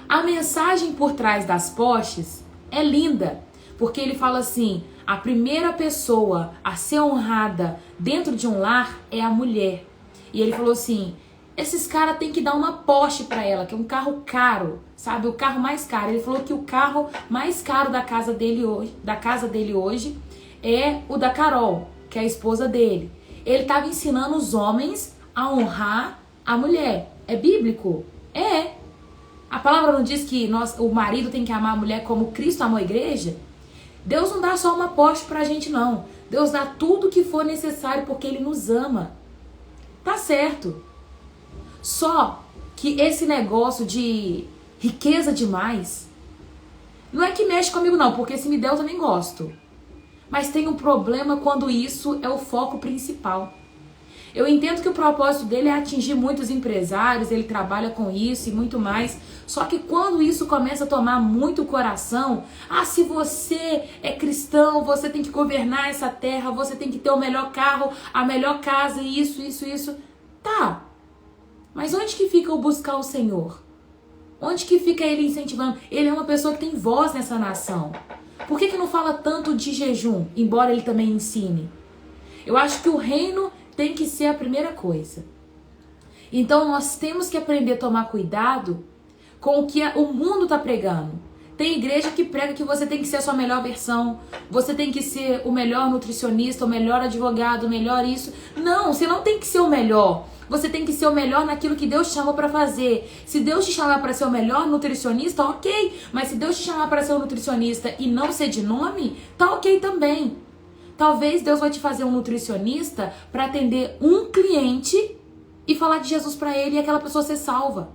A mensagem por trás das postes é linda, porque ele fala assim, a primeira pessoa a ser honrada dentro de um lar é a mulher. E ele falou assim, esses caras têm que dar uma Porsche para ela, que é um carro caro, sabe, o carro mais caro. Ele falou que o carro mais caro da casa dele hoje é o da Carol, que é a esposa dele. Ele estava ensinando os homens a honrar a mulher. É bíblico? É. A palavra não diz que o marido tem que amar a mulher como Cristo amou a igreja? Deus não dá só uma Porsche pra gente, não. Deus dá tudo o que for necessário porque Ele nos ama. Tá certo. Só que esse negócio de riqueza demais não é que mexe comigo, não, porque se me der eu também gosto. Mas tem um problema quando isso é o foco principal. Eu entendo que o propósito dele é atingir muitos empresários, ele trabalha com isso e muito mais. Só que quando isso começa a tomar muito coração, se você é cristão, você tem que governar essa terra, você tem que ter o melhor carro, a melhor casa, isso. Tá, mas onde que fica o buscar o Senhor? Onde que fica ele incentivando? Ele é uma pessoa que tem voz nessa nação. Por que não fala tanto de jejum, embora ele também ensine? Eu acho que o reino tem que ser a primeira coisa. Então nós temos que aprender a tomar cuidado com o que o mundo está pregando. Tem igreja que prega que você tem que ser a sua melhor versão, você tem que ser o melhor nutricionista, o melhor advogado, o melhor isso. Não, você não tem que ser o melhor. Você tem que ser o melhor naquilo que Deus te chamou para fazer. Se Deus te chamar para ser o melhor nutricionista, ok. Mas se Deus te chamar para ser um nutricionista e não ser de nome, tá ok também. Talvez Deus vai te fazer um nutricionista para atender um cliente e falar de Jesus para ele e aquela pessoa ser salva.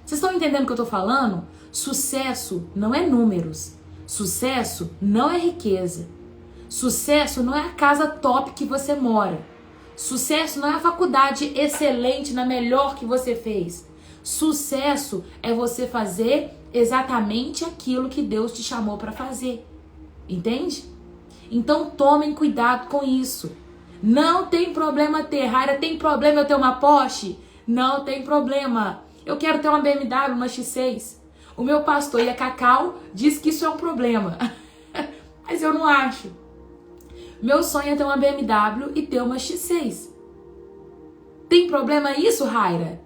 Vocês estão entendendo o que eu tô falando? Sucesso não é números. Sucesso não é riqueza. Sucesso não é a casa top que você mora. Sucesso não é a faculdade excelente, na melhor que você fez. Sucesso é você fazer exatamente aquilo que Deus te chamou para fazer. Entende? Então tomem cuidado com isso. Não tem problema ter Raira, tem problema eu ter uma Porsche? Não tem problema. Eu quero ter uma BMW, uma X6. O meu pastor e a Cacau diz que isso é um problema. Mas eu não acho. Meu sonho é ter uma BMW e ter uma X6. Tem problema isso, Raira?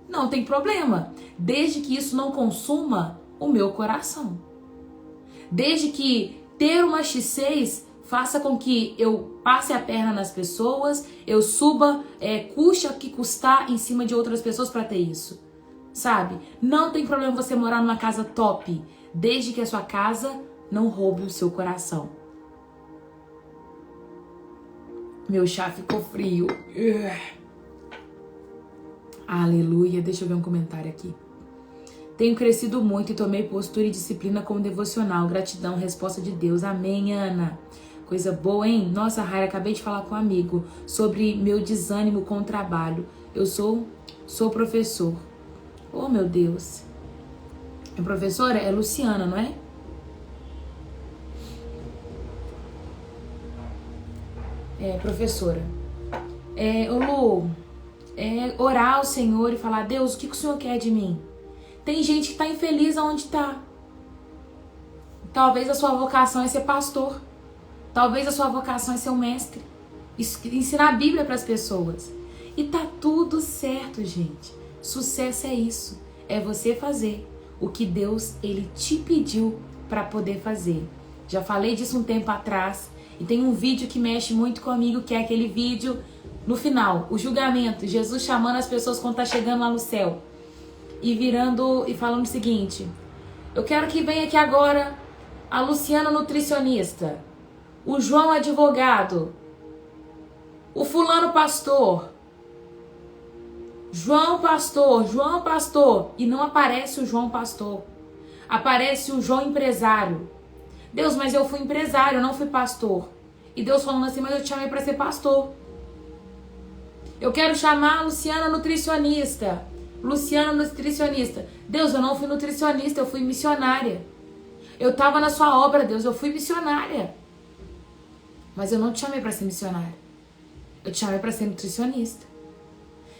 Não tem problema, desde que isso não consuma o meu coração. Desde que ter uma X6 faça com que eu passe a perna nas pessoas, eu suba, custe o que custar em cima de outras pessoas para ter isso. Sabe? Não tem problema você morar numa casa top, desde que a sua casa não roube o seu coração. Meu chá ficou frio. Aleluia. Deixa eu ver um comentário aqui. Tenho crescido muito e tomei postura e disciplina como devocional. Gratidão, resposta de Deus. Amém, Ana. Coisa boa, hein? Nossa, Raira, acabei de falar com um amigo sobre meu desânimo com o trabalho. Eu sou professor. Oh, meu Deus. A professora é Luciana, não é? É, professora. Lu, orar ao Senhor e falar, Deus, o que o Senhor quer de mim? Tem gente que tá infeliz aonde tá. Talvez a sua vocação é ser pastor. Talvez a sua vocação é ser um mestre. Ensinar a Bíblia para as pessoas. E tá tudo certo, gente. Sucesso é isso. É você fazer o que Deus, Ele te pediu para poder fazer. Já falei disso um tempo atrás. E tem um vídeo que mexe muito comigo, que é aquele vídeo no final, o julgamento. Jesus chamando as pessoas quando tá chegando lá no céu. E virando e falando o seguinte: eu quero que venha aqui agora a Luciana nutricionista, o João advogado, o fulano pastor, João pastor, e não aparece o João pastor, aparece o João empresário. Deus, mas eu fui empresário, eu não fui pastor. E Deus falando assim, mas eu te chamei para ser pastor. Eu quero chamar a Luciana nutricionista. Deus, eu não fui nutricionista, eu fui missionária. Eu estava na sua obra, Deus, eu fui missionária. Mas eu não te chamei para ser missionária. Eu te chamei para ser nutricionista.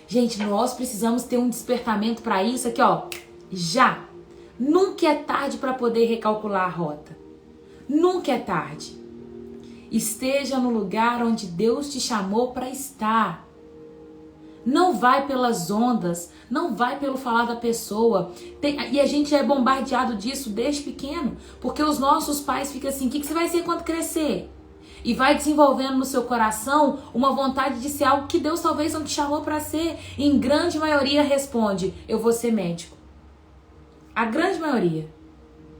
Gente, nós precisamos ter um despertamento para isso aqui, ó. Já. Nunca é tarde para poder recalcular a rota. Nunca é tarde. Esteja no lugar onde Deus te chamou para estar. Não vai pelas ondas, não vai pelo falar da pessoa. E a gente é bombardeado disso desde pequeno, porque os nossos pais ficam assim, o que você vai ser quando crescer? E vai desenvolvendo no seu coração uma vontade de ser algo que Deus talvez não te chamou para ser. E em grande maioria responde, eu vou ser médico. A grande maioria.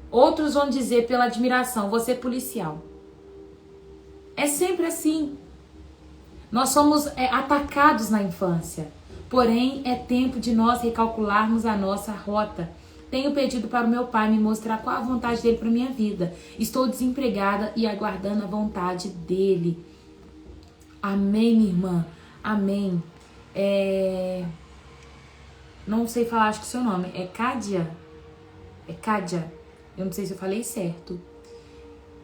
Outros vão dizer pela admiração, vou ser policial. É sempre assim. Nós somos atacados na infância. Porém, é tempo de nós recalcularmos a nossa rota. Tenho pedido para o meu pai me mostrar qual a vontade dele para minha vida. Estou desempregada e aguardando a vontade dele. Amém, minha irmã. Amém. Não sei falar, acho que o seu nome é Cádia. É Cádia. Eu não sei se eu falei certo.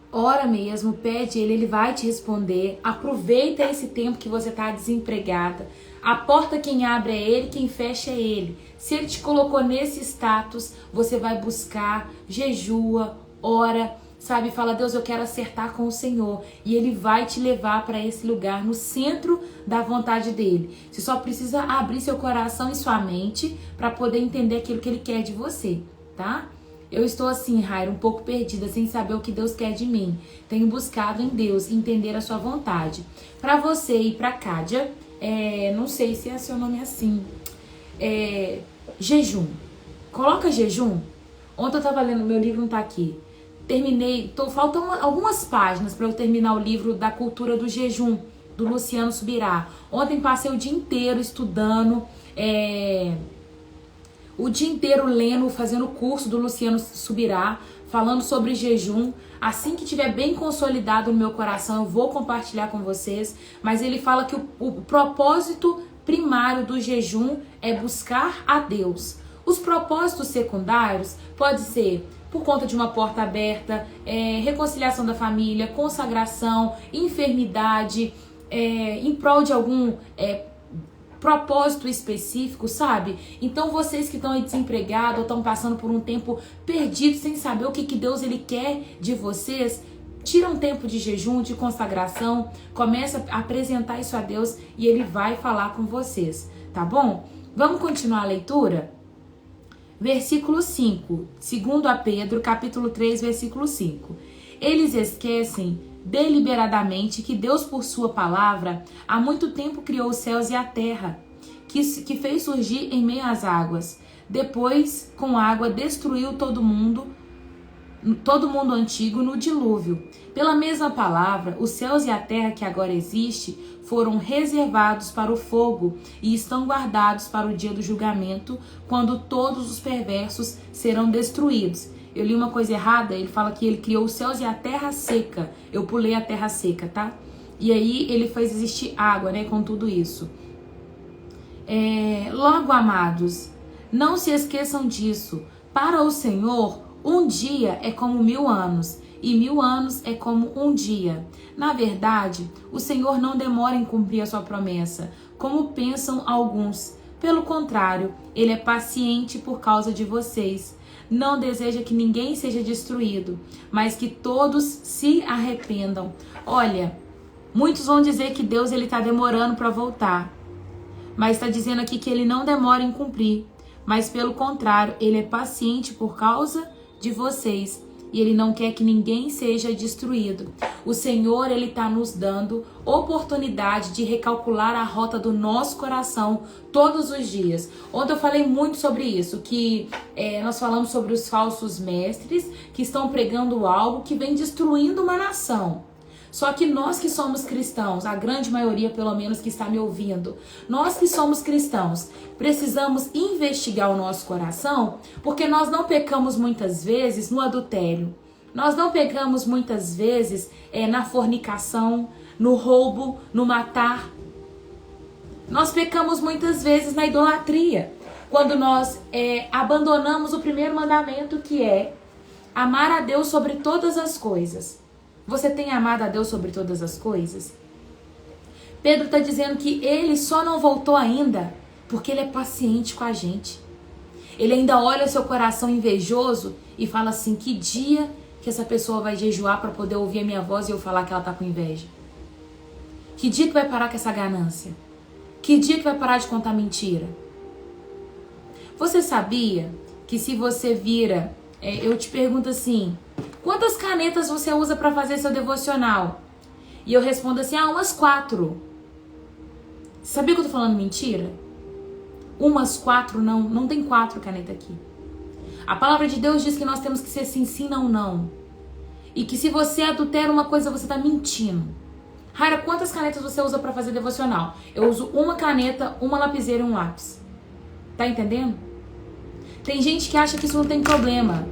Ora mesmo, pede ele vai te responder. Aproveita esse tempo que você está desempregada. A porta quem abre é ele, quem fecha é ele. Se ele te colocou nesse status, você vai buscar, jejua, ora, sabe? Fala, Deus, eu quero acertar com o Senhor. E ele vai te levar para esse lugar, no centro da vontade dele. Você só precisa abrir seu coração e sua mente para poder entender aquilo que ele quer de você, tá? Eu estou assim, Raira, um pouco perdida, sem saber o que Deus quer de mim. Tenho buscado em Deus entender a sua vontade. Para você e para Cádia, não sei se é seu nome assim, jejum. Coloca jejum. Ontem eu estava lendo, meu livro não está aqui. Terminei, faltam algumas páginas para eu terminar o livro da cultura do jejum, do Luciano Subirá. Ontem passei o dia inteiro estudando, o dia inteiro lendo, fazendo o curso do Luciano Subirá, falando sobre jejum. Assim que tiver bem consolidado no meu coração, eu vou compartilhar com vocês. Mas ele fala que o propósito primário do jejum é buscar a Deus. Os propósitos secundários pode ser por conta de uma porta aberta, reconciliação da família, consagração, enfermidade, em prol de algum propósito específico, sabe? Então vocês que estão aí desempregados ou estão passando por um tempo perdido sem saber o que Deus ele quer de vocês, tira um tempo de jejum, de consagração, começa a apresentar isso a Deus e Ele vai falar com vocês, tá bom? Vamos continuar a leitura? Versículo 5, segundo a Pedro, capítulo 3, versículo 5. Eles esquecem deliberadamente que Deus, por sua palavra, há muito tempo criou os céus e a terra, que fez surgir em meio às águas. Depois, com água, destruiu todo mundo antigo no dilúvio. Pela mesma palavra, os céus e a terra que agora existe foram reservados para o fogo e estão guardados para o dia do julgamento, quando todos os perversos serão destruídos. Eu li uma coisa errada, ele fala que ele criou os céus e a terra seca. Eu pulei a terra seca, tá? E aí ele fez existir água, né, com tudo isso. Logo, amados, não se esqueçam disso. Para o Senhor, um dia é como 1000 anos, e 1000 anos é como um dia. Na verdade, o Senhor não demora em cumprir a sua promessa, como pensam alguns. Pelo contrário, Ele é paciente por causa de vocês. Não deseja que ninguém seja destruído, mas que todos se arrependam. Olha, muitos vão dizer que Deus está demorando para voltar, mas está dizendo aqui que Ele não demora em cumprir, mas pelo contrário, Ele é paciente por causa de vocês e Ele não quer que ninguém seja destruído. O Senhor, Ele está nos dando oportunidade de recalcular a rota do nosso coração todos os dias. Ontem eu falei muito sobre isso, que nós falamos sobre os falsos mestres que estão pregando algo que vem destruindo uma nação. Só que nós que somos cristãos, a grande maioria pelo menos que está me ouvindo, nós que somos cristãos, precisamos investigar o nosso coração, porque nós não pecamos muitas vezes no adultério, nós não pecamos muitas vezes na fornicação, no roubo, no matar. Nós pecamos muitas vezes na idolatria, quando nós abandonamos o primeiro mandamento, que é amar a Deus sobre todas as coisas. Você tem amado a Deus sobre todas as coisas? Pedro está dizendo que Ele só não voltou ainda porque Ele é paciente com a gente. Ele ainda olha o seu coração invejoso e fala assim: que dia que essa pessoa vai jejuar para poder ouvir a minha voz e eu falar que ela está com inveja? Que dia que vai parar com essa ganância? Que dia que vai parar de contar mentira? Você sabia que se você vira... eu te pergunto assim: quantas canetas você usa para fazer seu devocional? E eu respondo assim: umas 4. Sabia que eu tô falando mentira? Umas 4 não tem 4 canetas aqui. A palavra de Deus diz que nós temos que ser sim, sim, não, não. E que se você adultera uma coisa, você tá mentindo. Raira, quantas canetas você usa para fazer devocional? Eu uso uma caneta, uma lapiseira e um lápis. Tá entendendo? Tem gente que acha que isso não tem problema.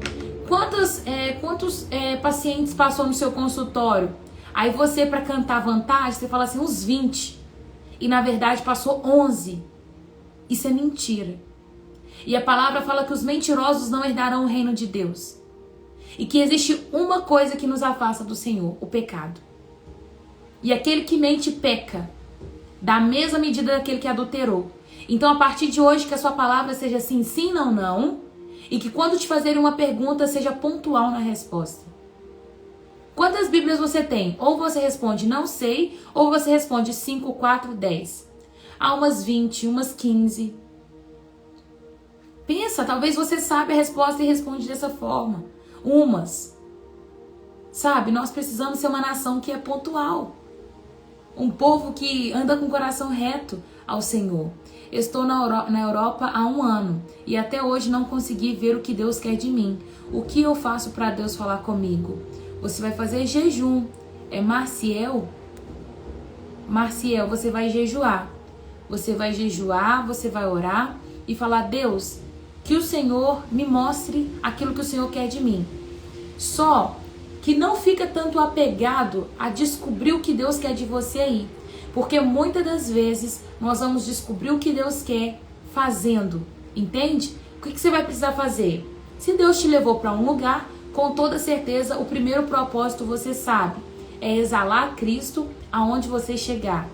Quantos pacientes passou no seu consultório? Aí você, para cantar vantagem, você fala assim, uns 20. E na verdade passou 11. Isso é mentira. E a palavra fala que os mentirosos não herdarão o reino de Deus. E que existe uma coisa que nos afasta do Senhor: o pecado. E aquele que mente peca, da mesma medida daquele que adulterou. Então, a partir de hoje, que a sua palavra seja sim, sim, não, não. E que quando te fazerem uma pergunta, seja pontual na resposta. Quantas Bíblias você tem? Ou você responde não sei, ou você responde 5, 4, 10. Há umas 20, umas 15. Pensa, talvez você saiba a resposta e responde dessa forma. Umas. Sabe, nós precisamos ser uma nação que é pontual. Um povo que anda com o coração reto ao Senhor. Eu estou na Europa há 1 ano e até hoje não consegui ver o que Deus quer de mim. O que eu faço para Deus falar comigo? Você vai fazer jejum. Marciel, você vai jejuar. Você vai jejuar, você vai orar e falar: Deus, que o Senhor me mostre aquilo que o Senhor quer de mim. Só que não fica tanto apegado a descobrir o que Deus quer de você aí. Porque muitas das vezes nós vamos descobrir o que Deus quer fazendo, entende? O que você vai precisar fazer? Se Deus te levou para um lugar, com toda certeza o primeiro propósito você sabe, é exalar Cristo aonde você chegar.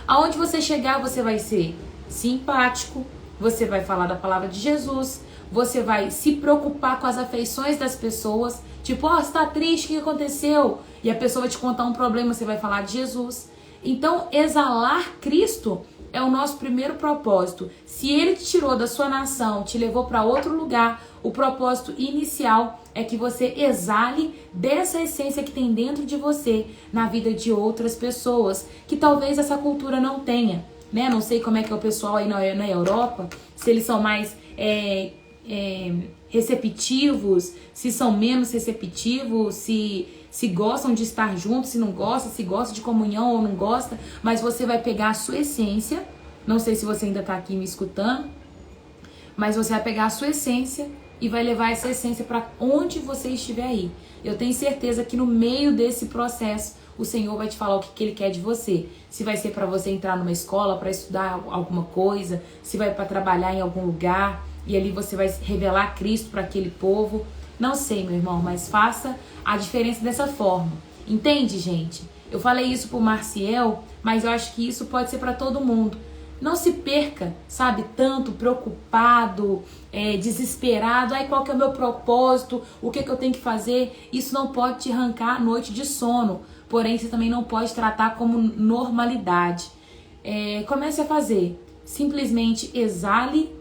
Aonde você chegar, você vai ser simpático, você vai falar da palavra de Jesus, você vai se preocupar com as afeições das pessoas, Tipo, você tá triste, o que aconteceu? E a pessoa vai te contar um problema, você vai falar de Jesus. Então, exalar Cristo é o nosso primeiro propósito. Se ele te tirou da sua nação, te levou para outro lugar, o propósito inicial é que você exale dessa essência que tem dentro de você na vida de outras pessoas, que talvez essa cultura não tenha, né? Não sei como é que é o pessoal aí na Europa, se eles são mais receptivos, se são menos receptivos, se gostam de estar juntos, se não gostam, se gosta de comunhão ou não gosta, mas você vai pegar a sua essência, não sei se você ainda está aqui me escutando, mas você vai pegar a sua essência e vai levar essa essência para onde você estiver aí. Eu tenho certeza que no meio desse processo, o Senhor vai te falar o que Ele quer de você. Se vai ser para você entrar numa escola, para estudar alguma coisa, se vai para trabalhar em algum lugar, e ali você vai revelar Cristo para aquele povo. Não sei, meu irmão, mas faça a diferença dessa forma. Entende, gente? Eu falei isso pro Marciel, mas eu acho que isso pode ser para todo mundo. Não se perca, sabe, tanto preocupado, desesperado. Ai, qual que é o meu propósito? O que eu tenho que fazer? Isso não pode te arrancar a noite de sono. Porém, você também não pode tratar como normalidade. Comece a fazer. Simplesmente exale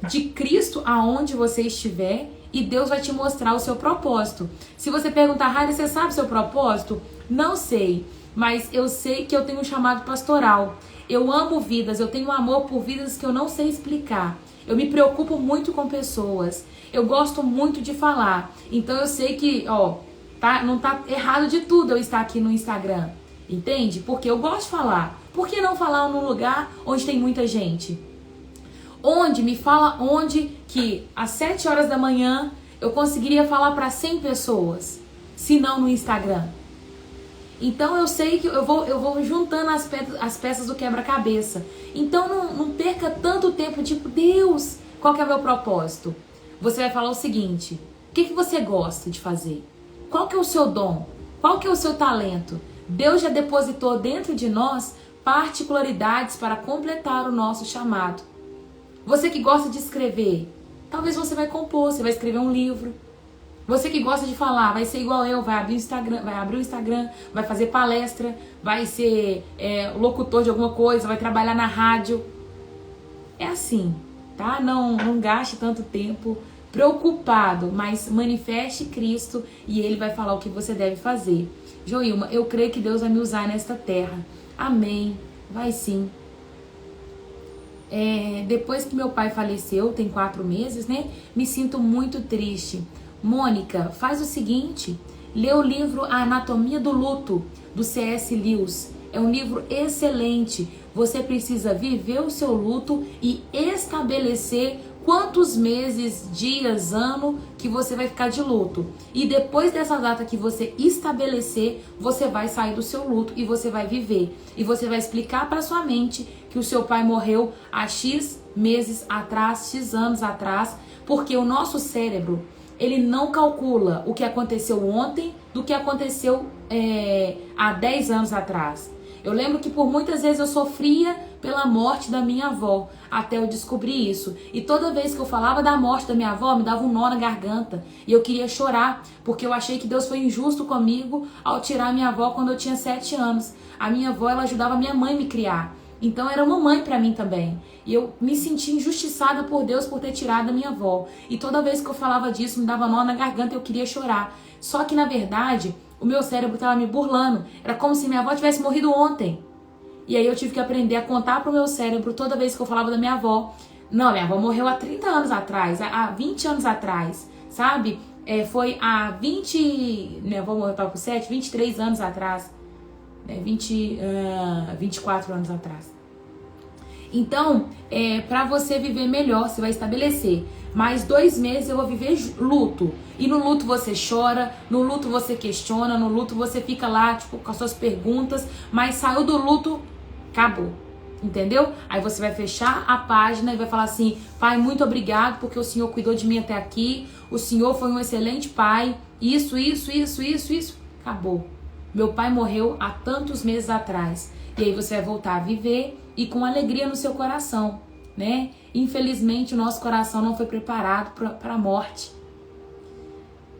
de Cristo aonde você estiver e Deus vai te mostrar o seu propósito. Se você perguntar, Raíra, você sabe o seu propósito? Não sei, mas eu sei que eu tenho um chamado pastoral. Eu amo vidas, eu tenho amor por vidas que eu não sei explicar. Eu me preocupo muito com pessoas. Eu gosto muito de falar. Então eu sei que, não tá errado de tudo eu estar aqui no Instagram. Entende? Porque eu gosto de falar. Por que não falar num lugar onde tem muita gente? Me fala onde que às 7 horas da manhã eu conseguiria falar para 100 pessoas, se não no Instagram. Então eu sei que eu vou juntando as peças do quebra-cabeça. Então não perca tanto tempo, tipo, Deus, qual que é o meu propósito? Você vai falar o seguinte, o que você gosta de fazer? Qual que é o seu dom? Qual que é o seu talento? Deus já depositou dentro de nós particularidades para completar o nosso chamado. Você que gosta de escrever, talvez você vai compor, você vai escrever um livro. Você que gosta de falar, vai ser igual eu, vai abrir o Instagram, vai fazer palestra, vai ser locutor de alguma coisa, vai trabalhar na rádio. É assim, tá? Não gaste tanto tempo preocupado, mas manifeste Cristo e Ele vai falar o que você deve fazer. Joilma, eu creio que Deus vai me usar nesta terra. Amém. Vai sim. Depois que meu pai faleceu, tem 4 meses, né? Me sinto muito triste. Mônica, faz o seguinte, lê o livro A Anatomia do Luto, do C.S. Lewis. É um livro excelente. Você precisa viver o seu luto e estabelecer quantos meses, dias, ano que você vai ficar de luto. E depois dessa data que você estabelecer, você vai sair do seu luto e você vai viver. E você vai explicar para sua mente que o seu pai morreu há X meses atrás, X anos atrás, porque o nosso cérebro, ele não calcula o que aconteceu ontem do que aconteceu há 10 anos atrás. Eu lembro que por muitas vezes eu sofria pela morte da minha avó, até eu descobrir isso. E toda vez que eu falava da morte da minha avó, me dava um nó na garganta. E eu queria chorar, porque eu achei que Deus foi injusto comigo ao tirar a minha avó quando eu tinha 7 anos. A minha avó, ela ajudava a minha mãe a me criar. Então era uma mãe pra mim também. E eu me senti injustiçada por Deus por ter tirado a minha avó. E toda vez que eu falava disso, me dava nó na garganta e eu queria chorar. Só que na verdade, o meu cérebro estava me burlando. Era como se minha avó tivesse morrido ontem. E aí eu tive que aprender a contar pro meu cérebro toda vez que eu falava da minha avó. Não, minha avó morreu há 30 anos atrás, há 20 anos atrás, sabe? Foi há 20... Minha avó morreu com 7, 23 anos atrás. 24 anos atrás. Então, para você viver melhor, você vai estabelecer. Mais 2 meses eu vou viver luto. E no luto você chora, no luto você questiona, no luto você fica lá, tipo, com as suas perguntas. Mas saiu do luto, acabou. Entendeu? Aí você vai fechar a página e vai falar assim, pai, muito obrigado porque o Senhor cuidou de mim até aqui. O Senhor foi um excelente pai. Isso. Acabou. Meu pai morreu há tantos meses atrás. E aí você vai voltar a viver e com alegria no seu coração, né? Infelizmente o nosso coração não foi preparado para a morte.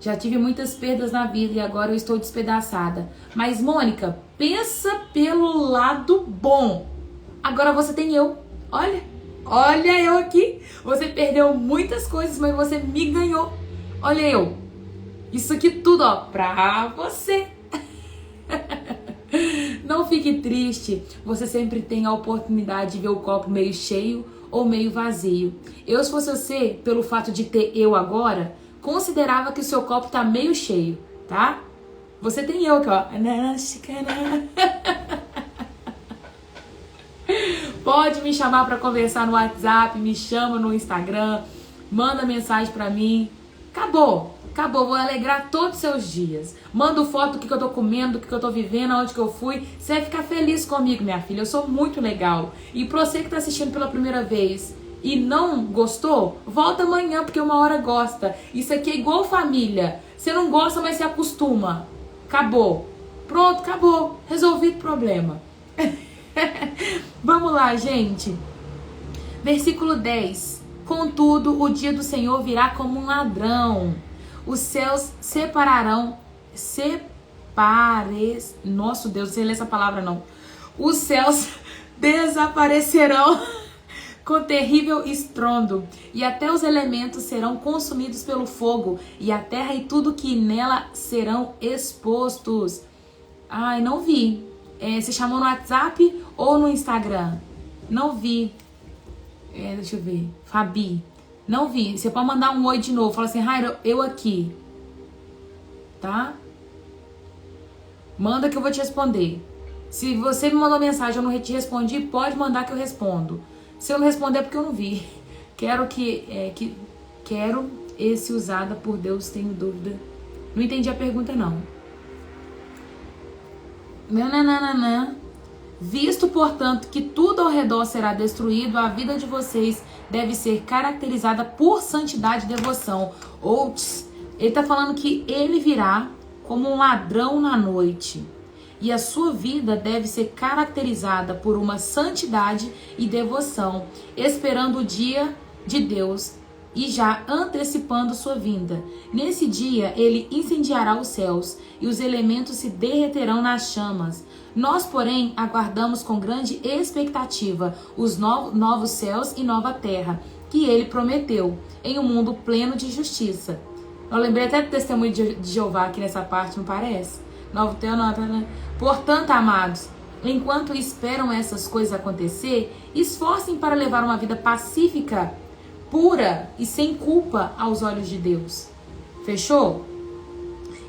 Já tive muitas perdas na vida e agora eu estou despedaçada. Mas, Mônica, pensa pelo lado bom. Agora você tem eu. Olha eu aqui. Você perdeu muitas coisas, mas você me ganhou. Olha eu. Isso aqui tudo, ó, pra você. Não fique triste. Você sempre tem a oportunidade de ver o copo meio cheio ou meio vazio. Eu, se fosse você, pelo fato de ter eu agora, considerava que o seu copo tá meio cheio, tá? Você tem eu aqui, ó. Pode me chamar para conversar no WhatsApp, me chama no Instagram, manda mensagem para mim. Acabou, vou alegrar todos os seus dias. Manda foto do que eu tô comendo, do que eu tô vivendo, aonde que eu fui. Você vai ficar feliz comigo, minha filha. Eu sou muito legal. E pra você que tá assistindo pela primeira vez e não gostou, volta amanhã, porque uma hora gosta. Isso aqui é igual família. Você não gosta, mas se acostuma. Acabou. Pronto, acabou. Resolvido o problema. Vamos lá, gente. Versículo 10. Contudo, o dia do Senhor virá como um ladrão. Os céus Nosso Deus, não sei ler essa palavra não. Os céus desaparecerão com terrível estrondo, e até os elementos serão consumidos pelo fogo, e a terra e tudo que nela serão expostos. Ai, não vi. Você chamou no WhatsApp ou no Instagram? Não vi. Deixa eu ver. Fabi. Não vi. Você pode mandar um oi de novo. Fala assim, Raira, eu aqui. Tá? Manda que eu vou te responder. Se você me mandou mensagem e eu não te respondi, pode mandar que eu respondo. Se eu não responder é porque eu não vi. Quero esse usada por Deus, tenho dúvida. Não entendi a pergunta, não. Visto, portanto, que tudo ao redor será destruído, a vida de vocês deve ser caracterizada por santidade e devoção. Ele está falando que ele virá como um ladrão na noite. E a sua vida deve ser caracterizada por uma santidade e devoção, esperando o dia de Deus e já antecipando sua vinda. Nesse dia, ele incendiará os céus e os elementos se derreterão nas chamas. Nós, porém, aguardamos com grande expectativa os novos céus e nova terra, que ele prometeu, em um mundo pleno de justiça. Eu lembrei até do testemunho de Jeová aqui nessa parte, não parece? Novo teu, Portanto, amados, enquanto esperam essas coisas acontecer, esforcem para levar uma vida pacífica, pura e sem culpa aos olhos de Deus. Fechou?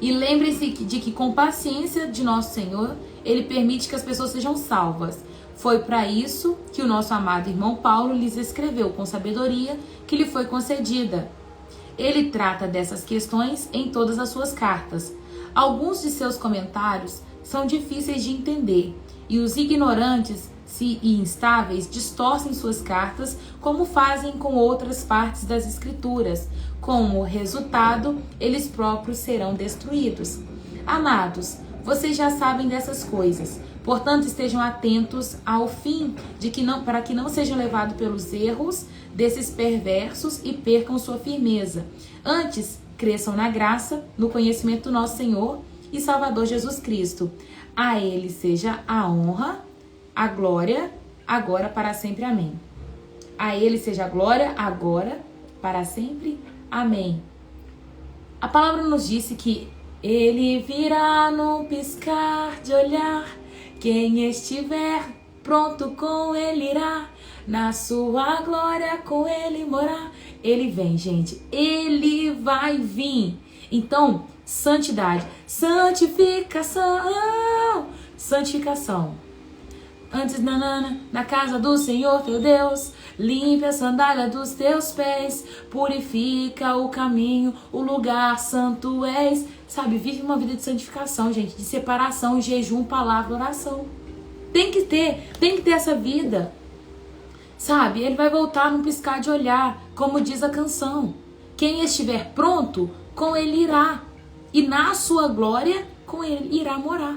E lembrem-se de que com paciência de nosso Senhor, Ele permite que as pessoas sejam salvas. Foi para isso que o nosso amado irmão Paulo lhes escreveu com sabedoria que lhe foi concedida. Ele trata dessas questões em todas as suas cartas. Alguns de seus comentários são difíceis de entender, e os ignorantes e instáveis distorcem suas cartas, como fazem com outras partes das Escrituras. Como resultado, eles próprios serão destruídos. Amados, vocês já sabem dessas coisas, portanto estejam atentos ao fim para que não sejam levados pelos erros desses perversos e percam sua firmeza. Antes, cresçam na graça, no conhecimento do nosso Senhor e Salvador Jesus Cristo. A Ele seja a honra, a glória, agora para sempre. Amém. A Ele seja a glória, agora, para sempre. Amém. A palavra nos disse que Ele virá no piscar de olhar. Quem estiver pronto com Ele irá. Na sua glória com Ele morar. Ele vem, gente. Ele vai vir. Então, santidade, santificação, santificação. Antes na casa do Senhor teu Deus, limpe a sandália dos teus pés, purifica o caminho, o lugar santo és. Sabe, vive uma vida de santificação, gente, de separação, jejum, palavra, oração. Tem que ter essa vida. Sabe, ele vai voltar num piscar de olhar, como diz a canção. Quem estiver pronto, com ele irá. E na sua glória, com ele irá morar.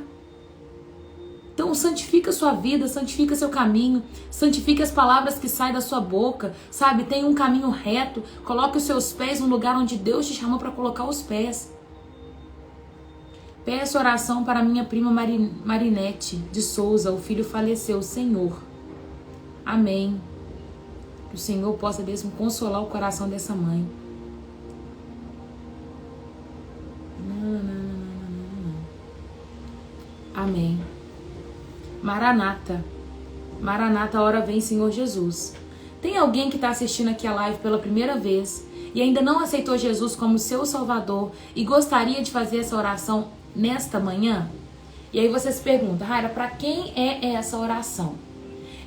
Então santifica a sua vida, santifica seu caminho, santifica as palavras que saem da sua boca, sabe? Tenha um caminho reto, coloque os seus pés no lugar onde Deus te chamou para colocar os pés. Peço oração para minha prima Marinete de Souza. O filho faleceu. Senhor. Amém. Que o Senhor possa mesmo consolar o coração dessa mãe. Amém. Maranata. Maranata, a hora vem, Senhor Jesus. Tem alguém que está assistindo aqui a live pela primeira vez e ainda não aceitou Jesus como seu Salvador e gostaria de fazer essa oração nesta manhã? E aí você se pergunta, Raira, para quem é essa oração?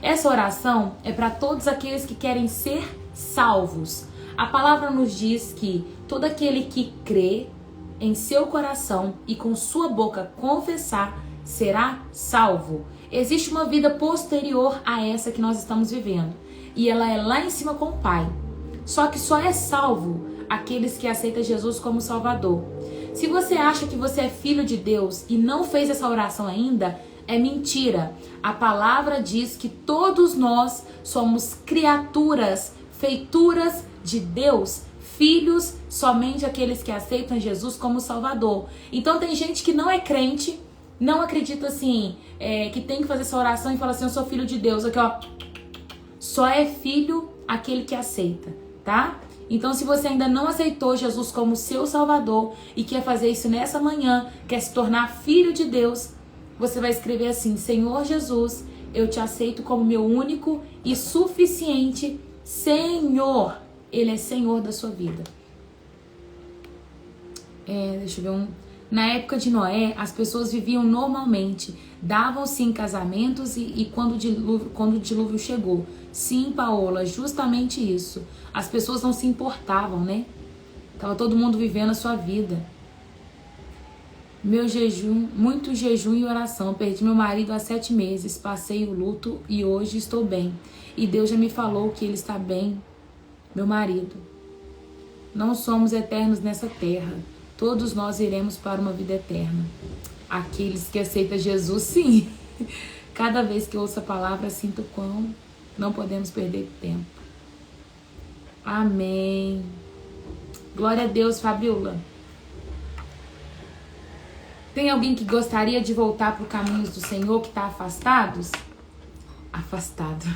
Essa oração é para todos aqueles que querem ser salvos. A palavra nos diz que todo aquele que crê em seu coração e com sua boca confessar será salvo. Existe uma vida posterior a essa que nós estamos vivendo. E ela é lá em cima com o Pai. Só que só é salvo aqueles que aceitam Jesus como Salvador. Se você acha que você é filho de Deus e não fez essa oração ainda, é mentira. A palavra diz que todos nós somos criaturas, feituras de Deus, filhos somente aqueles que aceitam Jesus como Salvador. Então tem gente que não é crente, não acredita assim, que tem que fazer essa oração e fala assim, eu sou filho de Deus. Aqui ó, só é filho aquele que aceita, tá? Então se você ainda não aceitou Jesus como seu Salvador e quer fazer isso nessa manhã, quer se tornar filho de Deus, você vai escrever assim, Senhor Jesus, eu te aceito como meu único e suficiente Senhor. Ele é Senhor da sua vida. Deixa eu ver Na época de Noé, as pessoas viviam normalmente, davam-se em casamentos e quando o dilúvio chegou. Sim, Paola, justamente isso. As pessoas não se importavam, né? Tava todo mundo vivendo a sua vida. Meu jejum, muito jejum e oração. Perdi meu marido há 7 meses, passei o luto e hoje estou bem. E Deus já me falou que ele está bem, meu marido. Não somos eternos nessa terra. Todos nós iremos para uma vida eterna. Aqueles que aceitam Jesus, sim. Cada vez que eu ouço a palavra, sinto quão não podemos perder tempo. Amém. Glória a Deus, Fabiola. Tem alguém que gostaria de voltar para os caminhos do Senhor que está afastados? Afastado.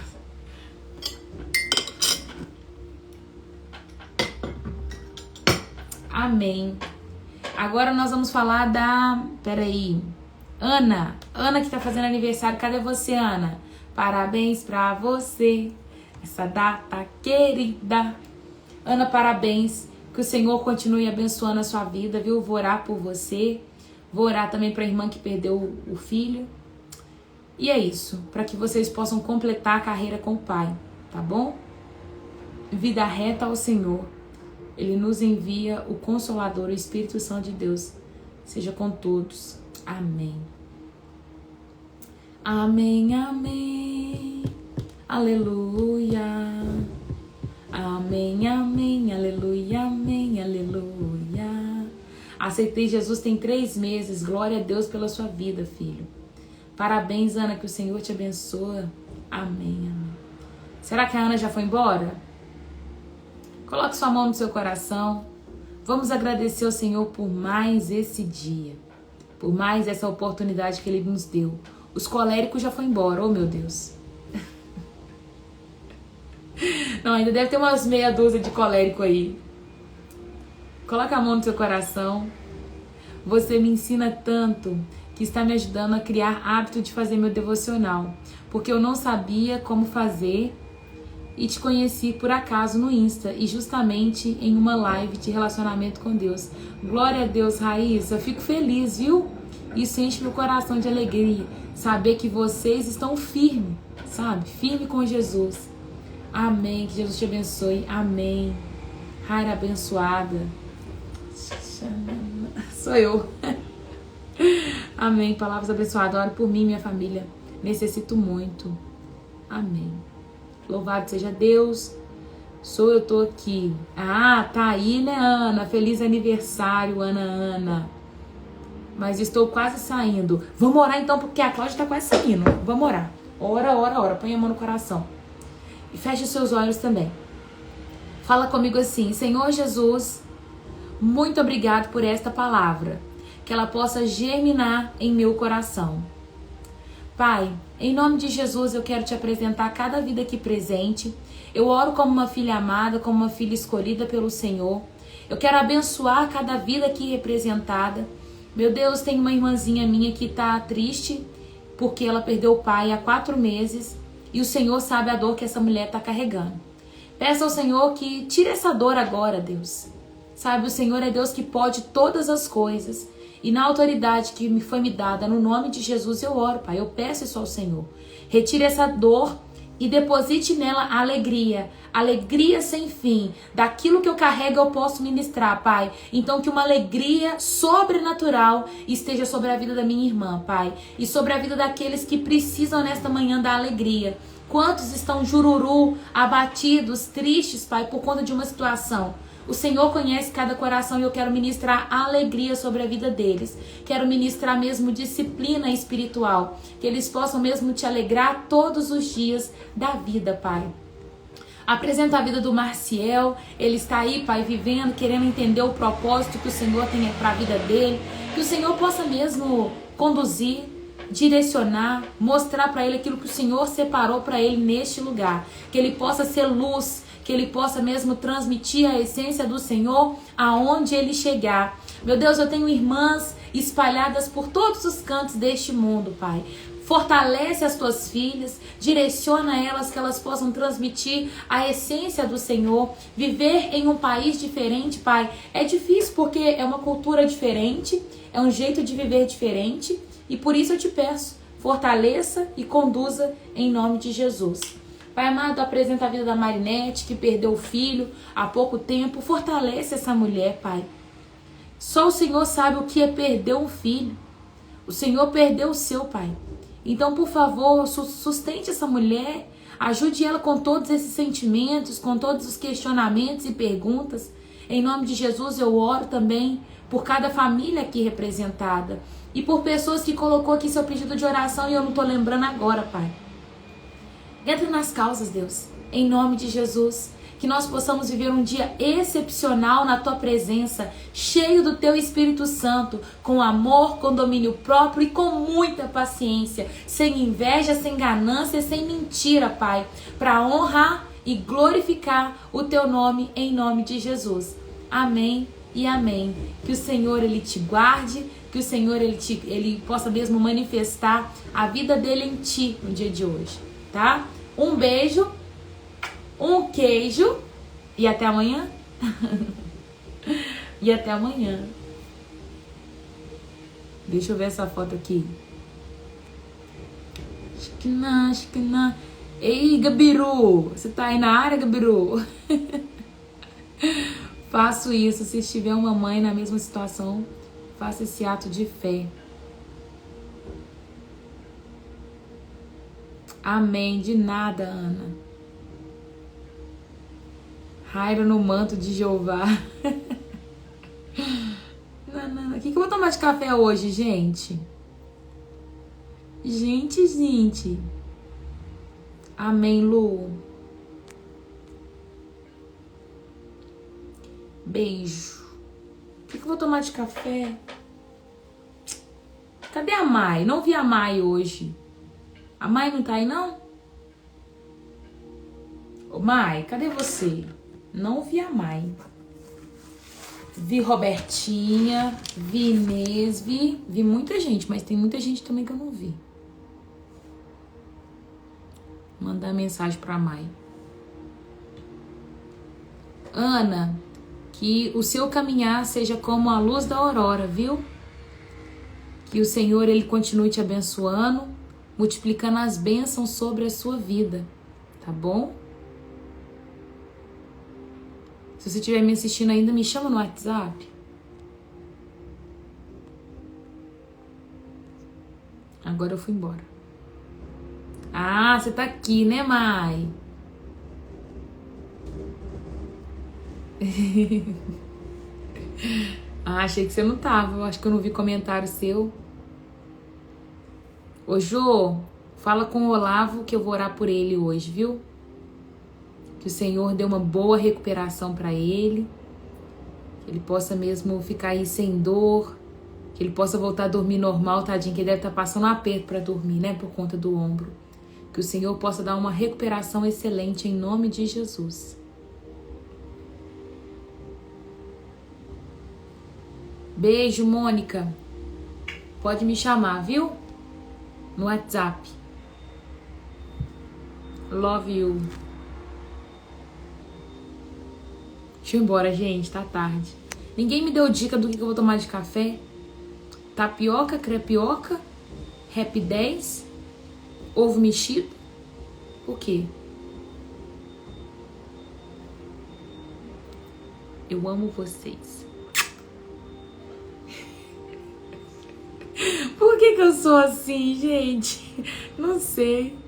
Amém. Agora nós vamos falar da... Peraí. Ana. Ana que tá fazendo aniversário. Cadê você, Ana? Parabéns pra você. Essa data querida. Ana, parabéns. Que o Senhor continue abençoando a sua vida, viu? Vou orar por você. Vou orar também pra irmã que perdeu o filho. E é isso. Para que vocês possam completar a carreira com o Pai. Tá bom? Vida reta ao Senhor. Ele nos envia o Consolador, o Espírito Santo de Deus. Seja com todos. Amém. Amém, amém. Aleluia. Amém, amém. Aleluia, amém, aleluia. Aceitei Jesus tem 3 meses. Glória a Deus pela sua vida, filho. Parabéns, Ana, que o Senhor te abençoe. Amém, amém. Será que a Ana já foi embora? Coloque sua mão no seu coração. Vamos agradecer ao Senhor por mais esse dia. Por mais essa oportunidade que Ele nos deu. Os coléricos já foram embora. Oh, meu Deus. Não, ainda deve ter umas meia dúzia de colérico aí. Coloque a mão no seu coração. Você me ensina tanto que está me ajudando a criar hábito de fazer meu devocional. Porque eu não sabia como fazer e te conheci por acaso no Insta e justamente em uma live de relacionamento com Deus. Glória a Deus, Raíssa. Fico feliz, viu? Isso enche meu coração de alegria. Saber que vocês estão firmes, sabe? Firme com Jesus. Amém. Que Jesus te abençoe. Amém. Raira abençoada. Sou eu. Amém. Palavras abençoadas. Ore por mim, minha família. Necessito muito. Amém. Louvado seja Deus. Eu tô aqui. Ah, tá aí, né, Ana? Feliz aniversário, Ana. Mas estou quase saindo. Vamos orar então, porque a Cláudia tá quase saindo. Vamos orar. Ora. Põe a mão no coração. E feche os seus olhos também. Fala comigo assim: Senhor Jesus, muito obrigado por esta palavra. que ela possa germinar em meu coração. Pai, em nome de Jesus eu quero te apresentar cada vida aqui presente. Eu oro como uma filha amada, como uma filha escolhida pelo Senhor. Eu quero abençoar cada vida aqui representada. Meu Deus, tem uma irmãzinha minha que está triste porque ela perdeu o pai há 4 meses e o Senhor sabe a dor que essa mulher está carregando. Peça ao Senhor que tire essa dor agora, Deus. Sabe, o Senhor é Deus que pode todas as coisas. E na autoridade que me foi me dada, no nome de Jesus, eu oro, Pai. Eu peço isso ao Senhor. Retire essa dor e deposite nela a alegria. Alegria sem fim. Daquilo que eu carrego eu posso ministrar, Pai. Então que uma alegria sobrenatural esteja sobre a vida da minha irmã, Pai. E sobre a vida daqueles que precisam nesta manhã da alegria. Quantos estão jururu, abatidos, tristes, Pai, por conta de uma situação? O Senhor conhece cada coração e eu quero ministrar alegria sobre a vida deles. Quero ministrar mesmo disciplina espiritual. Que eles possam mesmo te alegrar todos os dias da vida, Pai. Apresenta a vida do Marciel. Ele está aí, Pai, vivendo, querendo entender o propósito que o Senhor tem para a vida dele. Que o Senhor possa mesmo conduzir, direcionar, mostrar para ele aquilo que o Senhor separou para ele neste lugar. Que ele possa ser luz, que ele possa mesmo transmitir a essência do Senhor aonde ele chegar. Meu Deus, eu tenho irmãs espalhadas por todos os cantos deste mundo, Pai. Fortalece as tuas filhas, direciona elas que elas possam transmitir a essência do Senhor. Viver em um país diferente, Pai, é difícil porque é uma cultura diferente, é um jeito de viver diferente e por isso eu te peço, fortaleça e conduza em nome de Jesus. Pai amado, apresenta a vida da Marinete, que perdeu o filho há pouco tempo. Fortalece essa mulher, Pai. Só o Senhor sabe o que é perder um filho. O Senhor perdeu o seu, Pai. Então, por favor, sustente essa mulher. Ajude ela com todos esses sentimentos, com todos os questionamentos e perguntas. Em nome de Jesus, eu oro também por cada família aqui representada. E por pessoas que colocou aqui seu pedido de oração e eu não estou lembrando agora, Pai. Entra nas causas, Deus, em nome de Jesus, que nós possamos viver um dia excepcional na Tua presença, cheio do Teu Espírito Santo, com amor, com domínio próprio e com muita paciência, sem inveja, sem ganância, sem mentira, Pai, para honrar e glorificar o Teu nome, em nome de Jesus. Amém e amém. Que o Senhor, Ele te guarde, que o Senhor, Ele possa mesmo manifestar a vida dEle em ti no dia de hoje, tá? Um beijo, um queijo e até amanhã. E até amanhã. Deixa eu ver essa foto aqui. Acho que não. Ei, Gabiru, você tá aí na área, Gabiru? Faço isso, se estiver uma mãe na mesma situação, faça esse ato de fé. Amém. De nada, Ana. Rairo no manto de Jeová. O que eu vou tomar de café hoje, gente? Gente. Amém, Lu. Beijo. O que eu vou tomar de café? Cadê a Mai? Não vi a Mai hoje. A Mai não tá aí, não? Ô, Mai, cadê você? Não vi a Mai. Vi Robertinha, vi Inês, vi muita gente, mas tem muita gente também que eu não vi. Mandar mensagem pra Mai. Ana, que o seu caminhar seja como a luz da aurora, viu? Que o Senhor, Ele continue te abençoando, multiplicando as bênçãos sobre a sua vida, tá bom? Se você estiver me assistindo ainda, me chama no WhatsApp. Agora eu fui embora. Ah, você tá aqui, né, Mai? Ah, achei que você não tava. Eu acho que eu não vi comentário seu. Ô, Jô, fala com o Olavo que eu vou orar por ele hoje, viu? Que o Senhor dê uma boa recuperação para ele. Que ele possa mesmo ficar aí sem dor, Que ele possa voltar a dormir normal, tadinho, que ele deve estar passando um aperto para dormir, né? Por conta do ombro. Que o Senhor possa dar uma recuperação excelente em nome de Jesus. Beijo, Mônica. Pode me chamar, viu? No WhatsApp. Love you. Deixa eu ir embora, gente. Tá tarde. Ninguém me deu dica do que eu vou tomar de café. Tapioca, crepioca, Rap 10, ovo mexido. O quê? Eu amo vocês. Por que eu sou assim, gente? Não sei.